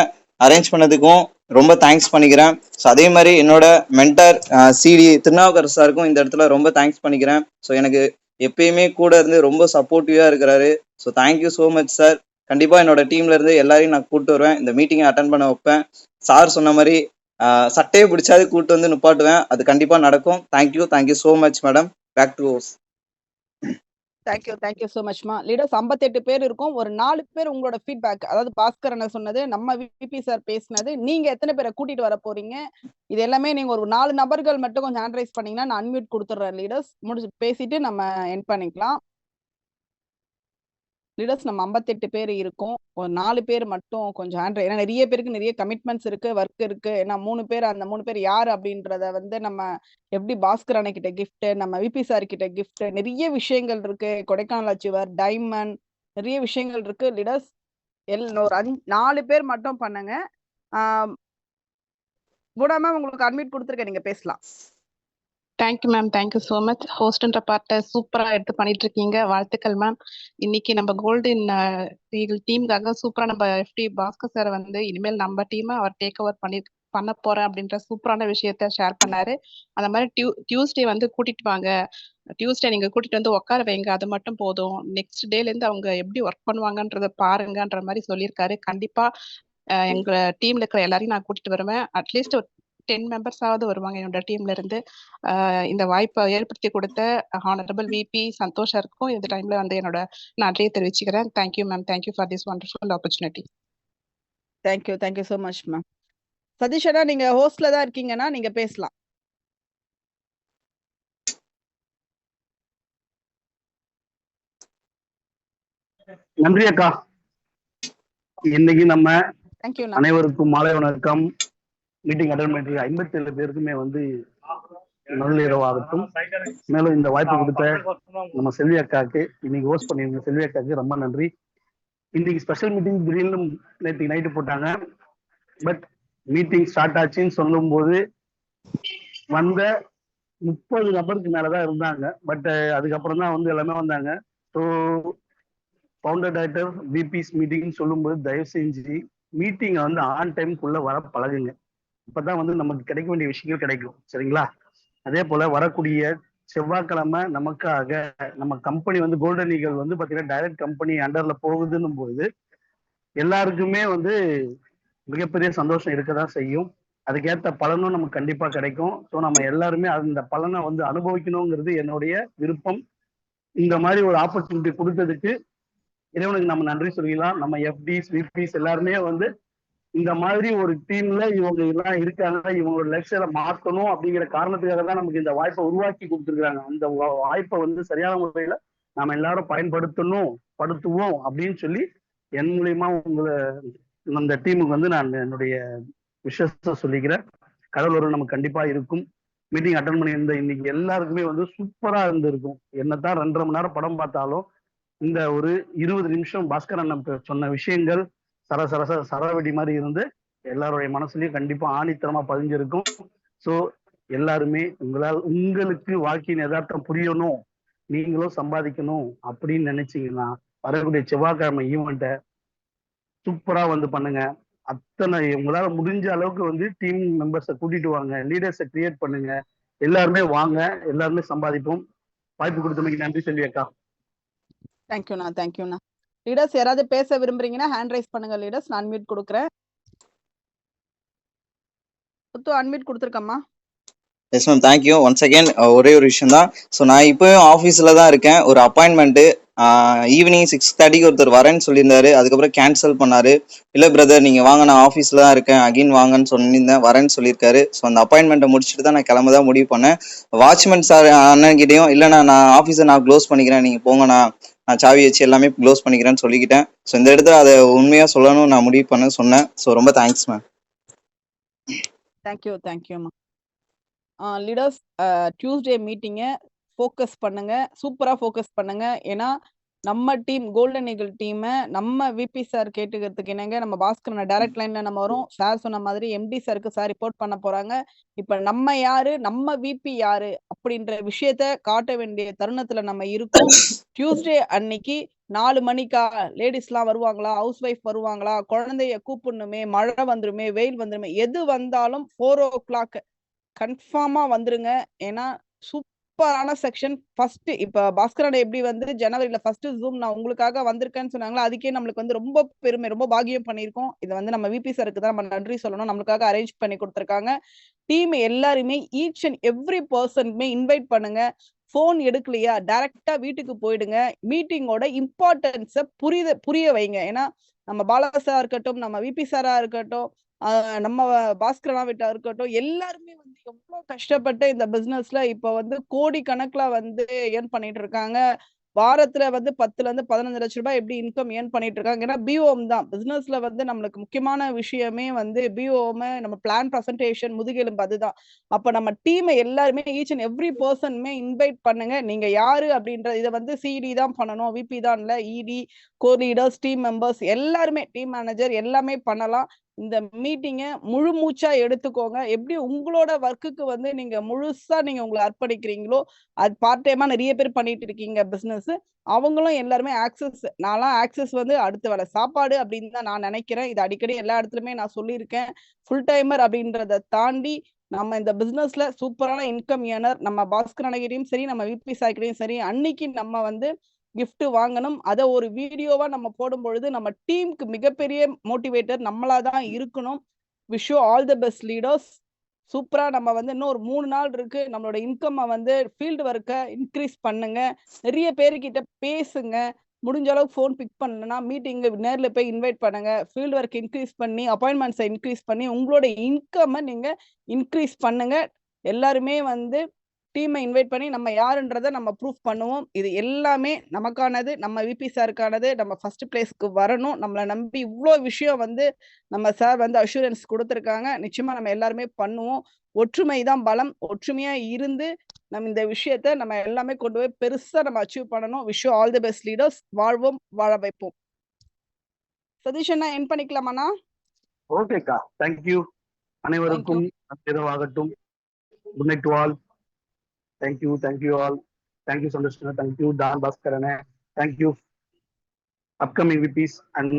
அரேஞ்ச் பண்ணதுக்கும் ரொம்ப தேங்க்ஸ் பண்ணிக்கிறேன். ஸோ அதே மாதிரி என்னோட மென்டர் சிடி திருநாவுக்கரசு சாருக்கும் இந்த இடத்துல ரொம்ப தேங்க்ஸ் பண்ணிக்கிறேன். ஸோ எனக்கு எப்பயுமே கூட இருந்து ரொம்ப சப்போர்ட்டிவாக இருக்கிறாரு. So thank you so much sir. கண்டிப்பாக என்னோட டீம்ல இருந்து எல்லாரையும் நான் கூப்பிட்டு வருவேன், இந்த மீட்டிங்கை அட்டன் பண்ண வைப்பேன். சார் சொன்ன மாதிரி சட்டையை பிடிச்சாது கூப்பிட்டு வந்து நிப்பாட்டுவேன், அது கண்டிப்பாக நடக்கும். Thank you so much madam. Back to host. Thank you so மச்மா. லீடர்ஸ் 58 பேர் இருக்கும். ஒரு 4 பேர் உங்களோட ஃபீட்பேக், அதாவது பாஸ்கர் அண்ணா சொன்னது, நம்ம விபி சார் பேசினது, நீங்க எத்தனை பேரை கூட்டிட்டு வர போறீங்க, இது எல்லாமே நீங்க ஒரு 4 நபர்கள் மட்டும் கொஞ்சம் ஹேண்ட் ரைஸ் பண்ணீங்கன்னா நான் அன்மியூட் கொடுத்துட்றேன். லீடர்ஸ் முடிச்சு பேசிட்டு நம்ம எண்ட் பண்ணிக்கலாம். லீடர்ஸ் நம்ம 58 பேர் இருக்கும். ஒரு 4 பேர் மட்டும் கொஞ்சம் ஹேண்ட், ஏன்னா நிறைய பேருக்கு நிறைய கமிட்மெண்ட்ஸ் இருக்கு, ஒர்க் இருக்கு. ஏன்னா 3 பேர், அந்த 3 பேர் யார் அப்படின்றத வந்து நம்ம எப்படி பாஸ்கர் அண்ணா கிட்ட கிஃப்ட், நம்ம விபி சார் கிட்ட கிஃப்ட், நிறைய விஷயங்கள் இருக்கு. கொடைக்கானல் அச்சீவர், டைமண்ட், நிறைய விஷயங்கள் இருக்கு. லீடர்ஸ் ஒரு 4 பேர் மட்டும் பண்ணுங்க. கூடாம உங்களுக்கு அட்மிட் கொடுத்துருக்கேன், நீங்க பேசலாம். Thank you ma'am, thank you so much. ஹோஸ்ட்ன்ற பார்ட்டை சூப்பராக எடுத்து பண்ணிட்டு இருக்கீங்க, வாழ்த்துக்கள் மேம். இன்னைக்கு நம்ம கோல்டன் ஈகிள் டீமுக்காக சூப்பராக நம்ம எஃப்டி பாஸ்கர் சார் வந்து இனிமேல் நம்ம டீமை அவர் டேக் ஓவர் பண்ண போறேன் அப்படின்ற சூப்பரான விஷயத்த ஷேர் பண்ணாரு. அந்த மாதிரி டியூஸ்டே வந்து கூட்டிட்டு வாங்க, டியூஸ்டே நீங்க கூட்டிட்டு வந்து உட்கார வைங்க, அது மட்டும் போதும். நெக்ஸ்ட் டேல இருந்து அவங்க எப்படி ஒர்க் பண்ணுவாங்கன்றத பாருங்கன்ற மாதிரி சொல்லியிருக்காரு. கண்டிப்பா எங்க டீம்ல இருக்கிற எல்லாரையும் நான் கூட்டிட்டு வருவேன். அட்லீஸ்ட் ஒரு 10 மெம்பர்ஸாவது வருவாங்க என்னோட டீம்ல இருந்து. இந்த வாய்ப்பை ஏற்படுத்தி கொடுத்த ஹானரபிள் விபி சந்தோஷ் சாருக்கும் இந்த டைம்ல வந்து என்னோட நன்றியை தெரிவிச்சுக்கிறேன். Thank you ma'am, thank you for this wonderful opportunity. Thank you so much ma'am. Satish அண்ணா, நீங்க ஹோஸ்ட்ல தான் இருக்கீங்கன்னா நீங்க பேசலாம். நன்றி அக்கா. இன்னைக்கு நம்ம தேங்க்யூ அனைவருக்கும் மாலை வணக்கம். மீட்டிங் அட்டன் பண்ணிட்டு 57 பேருக்குமே வந்து நள்ளிரவாகட்டும். மேலும் இந்த வாய்ப்பு கொடுத்த நம்ம செல்வி அக்காக்கு, இன்னைக்கு ஹோஸ்ட் பண்ணியிருந்த செல்வி அக்காக்கு ரொம்ப நன்றி. இன்னைக்கு ஸ்பெஷல் மீட்டிங் திடீர்னு நேற்று நைட்டு போட்டாங்க. பட் மீட்டிங் ஸ்டார்ட் ஆச்சுன்னு சொல்லும் போது வந்த 30 நபருக்கு மேலதான் இருந்தாங்க. பட் அதுக்கப்புறம் தான் வந்து எல்லாமே வந்தாங்க. ஸோ ஃபவுண்டர் டைரக்டர் விபிஸ் மீட்டிங்னு சொல்லும்போது தயவு செஞ்சு மீட்டிங்கை வந்து ஆன் டைம்குள்ள வர பழகுங்க. இப்பதான் வந்து நமக்கு கிடைக்க வேண்டிய விஷயங்கள் கிடைக்கும், சரிங்களா? அதே போல வரக்கூடிய செவ்வாய்க்கிழமை நமக்காக நம்ம கம்பெனி வந்து கோல்டன் ஈகிள் வந்து பாத்தீங்கன்னா டைரக்ட் கம்பெனி அண்டர்ல போகுதுன்னும் போது எல்லாருக்குமே வந்து மிகப்பெரிய சந்தோஷம் இருக்கதான் செய்யும். அதுக்கேற்ற பலனும் நமக்கு கண்டிப்பா கிடைக்கும். ஸோ நம்ம எல்லாருமே அந்த பலனை வந்து அனுபவிக்கணுங்கிறது என்னுடைய விருப்பம். இந்த மாதிரி ஒரு ஆப்பர்ச்சுனிட்டி கொடுத்ததுக்கு இறைவனுக்கு நம்ம நன்றி சொல்லிக்கலாம். நம்ம எஃப்டிஸ் விபிஸ் எல்லாருமே வந்து இந்த மாதிரி ஒரு டீம்ல இவங்க எல்லாம் இருக்காங்க, இவங்களோட லட்சியத்தை மாற்றணும் அப்படிங்கிற காரணத்துக்காக தான் நமக்கு இந்த வாய்ப்பை உருவாக்கி கொடுத்துருக்காங்க. அந்த வாய்ப்பை வந்து சரியான முறையில நாம எல்லாரும் படுத்துவோம் அப்படின்னு சொல்லி என் மூலியமா உங்களை அந்த டீமுக்கு வந்து நான் என்னுடைய விஷயத்தை சொல்லிக்கிறேன். கடவுள் நமக்கு கண்டிப்பா இருக்கும். மீட்டிங் அட்டன் பண்ணி இருந்த இன்னைக்கு எல்லாருக்குமே வந்து சூப்பரா இருந்திருக்கும். என்னதான் 2.5 மணி நேரம் படம் பார்த்தாலும் இந்த ஒரு 20 நிமிஷம் பாஸ்கர் அண்ணன் சொன்ன விஷயங்கள் சரவெடி மாதிரி இருந்து எல்லாருடைய மனசுலயும் கண்டிப்பா ஆணித்தரமா பதிஞ்சிருக்கும். ஸோ எல்லாருமே உங்களுக்கு வாழ்க்கையின் யதார்த்தம் புரியணும், நீங்களும் சம்பாதிக்கணும் அப்படின்னு நினைச்சீங்கன்னா வரக்கூடிய செவ்வாய்க்கிழமை ஈவெண்ட்டை சூப்பரா வந்து பண்ணுங்க. அத்தனை உங்களால முடிஞ்ச அளவுக்கு வந்து டீம் மெம்பர்ஸை கூட்டிட்டு வாங்க, லீடர்ஸை கிரியேட் பண்ணுங்க. எல்லாருமே வாங்க, எல்லாருமே சம்பாதிப்போம். வாய்ப்பு கொடுத்தமைக்கு நன்றி செல்வி அக்கா. தேங்க்யூண்ணா. லீடர்ஸ் யாராவது பேச விரும்புறீங்கன்னா ஹேண்ட் ரைஸ் பண்ணுங்க லீடர்ஸ், நான் அன்மியூட் கொடுக்குறேன். அன்மியூட் கொடுத்துருக்கம்மா. Yes ma'am, thank you once again. ஒரே ஒரு விஷயம் தான். ஸோ நான் இப்போயும் ஆஃபீஸில் தான் இருக்கேன். ஒரு அப்பாயின்மெண்ட்டு ஈவினிங் 6:30 ஒருத்தர் வரேன்னு சொல்லியிருந்தாரு, அதுக்கப்புறம் கேன்சல் பண்ணாரு. இல்லை பிரதர் நீங்கள் வாங்க, நான் ஆஃபீஸில் தான் இருக்கேன், அகைன் வாங்கன்னு சொல்லியிருந்தேன், வரேன்னு சொல்லியிருக்காரு. ஸோ அந்த அப்பாயின்மெண்ட்டை முடிச்சுட்டு தான் நான் கிளம்ப தான் முடிவு பண்ணேன். வாட்ச்மேன் சார் அண்ணன்கிட்டையும் இல்லைண்ணா நான் ஆஃபீஸை நான் க்ளோஸ் பண்ணிக்கிறேன், நீங்கள் போங்கண்ணா, நான் சாவி வச்சு எல்லாமே க்ளோஸ் பண்ணிக்கிறேன்னு சொல்லிக்கிட்டேன். ஸோ இந்த இடத்துல அதை உண்மையாக சொல்லணும்னு நான் முடிவு பண்ண சொன்னேன். ஸோ ரொம்ப தேங்க்ஸ் மேம். தேங்க்யூம்மா. லீடர்ஸ் டியூஸ்டே மீட்டிங்கை ஃபோக்கஸ் பண்ணுங்க, சூப்பராக ஃபோக்கஸ் பண்ணுங்க. ஏன்னா நம்ம டீம் கோல்டன் ஈகிள் டீமை நம்ம விபி சார் கேட்டுக்கிறதுக்கு என்னங்க, நம்ம பாஸ்கர் டைரக்ட் லைன்ல நம்ம வரும். சார் சொன்ன மாதிரி எம்டி சாருக்கு சார் ரிப்போர்ட் பண்ண போறாங்க. இப்ப நம்ம யாரு, நம்ம விபி யாரு அப்படி அப்படின்ற விஷயத்த காட்ட வேண்டிய தருணத்துல நம்ம இருக்கோம். டியூஸ்டே அன்னைக்கு 4 மணிக்கா லேடிஸ்லாம் வருவாங்களா, ஹவுஸ் ஒய்ஃப் வருவாங்களா, குழந்தைய கூப்பிடணுமே, மழை வந்துருமே, வெயில் வந்துருமே, எது வந்தாலும் 4:00 கன்ஃபார்மா வந்துருங்க. ஏன்னா சூப்பரான செக்ஷன். ஃபர்ஸ்ட் இப்ப பாஸ்கரன் எப்படி வந்து ஜனவரில ஃபர்ஸ்ட் ஜூம் நான் உங்களுக்காக வந்திருக்கேன்னு சொன்னாங்களோ, அதுக்கே நம்மளுக்கு வந்து ரொம்ப பெருமை, ரொம்ப பாக்கியம் பண்ணியிருக்கோம். இதை வந்து நம்ம விபி சாருக்கு தான் நம்ம நன்றி சொல்லணும். நம்மளுக்காக அரேஞ்ச் பண்ணி கொடுத்துருக்காங்க. டீம் எல்லாருமே ஈச் அண்ட் எவ்ரி பர்சனுமே இன்வைட் பண்ணுங்க. போன் எடுக்கலையா, டைரக்டா வீட்டுக்கு போயிடுங்க. மீட்டிங்கோட இம்பார்ட்டன்ஸ புரிய வைங்க. ஏன்னா நம்ம பாலா சார் இருக்கட்டும், நம்ம விபி சாரா இருக்கட்டும், நம்ம பாஸ்கரனா விட்டா இருக்கட்டும், எல்லாருமே வந்து எவ்வளவு கஷ்டப்பட்டு இந்த பிசினஸ்ல இப்ப வந்து கோடி கணக்குல வந்து ஏர்ன் பண்ணிட்டு இருக்காங்க. வாரத்துல வந்து 10ல இருந்து 15 லட்சம் ரூபாய் எப்படி இன்கம் ஏர்ன் பண்ணிட்டு இருக்காங்க. ஏன்னா பிஓஎம் தான் பிசினஸ்ல வந்து நம்மளுக்கு முக்கியமான விஷயமே வந்து பிஓஎம், நம்ம பிளான் பிரசன்டேஷன், முதுகெலும்பு அதுதான். அப்ப நம்ம டீமை எல்லாருமே ஈச் அண்ட் எவ்ரி பர்சனுமே இன்வைட் பண்ணுங்க. நீங்க யாரு அப்படின்ற இதை வந்து சிடி தான் பண்ணணும், விபி தான் இல்ல, இடி, கோர் லீடர்ஸ், டீம் மெம்பர்ஸ் எல்லாருமே, டீம் மேனேஜர் எல்லாமே பண்ணலாம். இந்த மீட்டிங்க முழு மூச்சா எடுத்துக்கோங்க. எப்படி உங்களோட ஒர்க்குக்கு வந்து நீங்க முழுசா நீங்க உங்களை அர்ப்பணிக்கிறீங்களோ, அது பார்ட் டைமா நிறைய பேர் பண்ணிட்டு இருக்கீங்க பிசினஸ். அவங்களும் எல்லாருமே ஆக்சஸ், நான்லாம் ஆக்சஸ் வந்து அடுத்த வேலை சாப்பாடு அப்படின்னு தான் நான் நினைக்கிறேன். இது அடிக்கடி எல்லா இடத்துலயுமே நான் சொல்லியிருக்கேன். ஃபுல் டைமர் அப்படின்றத தாண்டி நம்ம இந்த பிசினஸ்ல சூப்பரான இன்கம் ஏர்னர் நம்ம பாஸ்கர் அழகிரியும் சரி, நம்ம விபி சாய்க்கிட்டையும் சரி, அன்னைக்கு நம்ம வந்து gift வாங்கணும். அதை ஒரு வீடியோவா நம்ம போடும் பொழுது நம்ம டீமுக்கு மிகப்பெரிய மோட்டிவேட்டர் நம்மளா தான் இருக்கணும். Wish you all the best leaders. சூப்பரா நம்ம வந்து இன்னும் ஒரு 3 நாள் இருக்கு. நம்மளோட இன்கம் வந்து ஃபீல்டு ஒர்க்கை இன்க்ரீஸ் பண்ணுங்க. நிறைய பேருக்கிட்ட பேசுங்க. முடிஞ்ச அளவுக்கு ஃபோன் பிக் பண்ணலன்னா மீட்டிங் நேர்ல போய் இன்வைட் பண்ணுங்க. ஃபீல்டு ஒர்க் இன்க்ரீஸ் பண்ணி, அப்பாயின்மெண்ட்ஸை இன்க்ரீஸ் பண்ணி உங்களோட இன்கம்மை நீங்க இன்க்ரீஸ் பண்ணுங்க. எல்லாருமே வந்து டீமை இன்வைட் பண்ணி நம்ம யாருன்றதை நம்ம ப்ரூஃப் பண்ணுவோம். இது எல்லாமே நமக்கானது, நம்ம விபி சாருக்கானது. நம்ம ஃபர்ஸ்ட் பிளேஸ்க்கு வரணும். நம்மளை நம்பி இவ்வளோ விஷயம் வந்து நம்ம சார் வந்து அஷூரன்ஸ் கொடுத்துருக்காங்க. நிச்சயமா நம்ம எல்லாருமே பண்ணுவோம். ஒற்றுமை தான் பலம். ஒற்றுமையா இருந்து நம்ம இந்த விஷயத்த நம்ம எல்லாமே கொண்டு போய் பெருசா நம்ம அச்சீவ் பண்ணணும். Wish you all the best leaders. வாழ்வோம், வாழ வைப்போம். சதீஷ் அண்ணா என் பண்ணிக்கலாமாண்ணா? ஓகேக்கா, தேங்க்யூ. அனைவருக்கும் இரவாகட்டும். Good night to all. Thank you all. Thank you சந்தோஷ்ணா, தேங்க்யூ டான் பாஸ்கரனே, thank you upcoming VPs and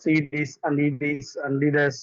CDs and EDs and leaders.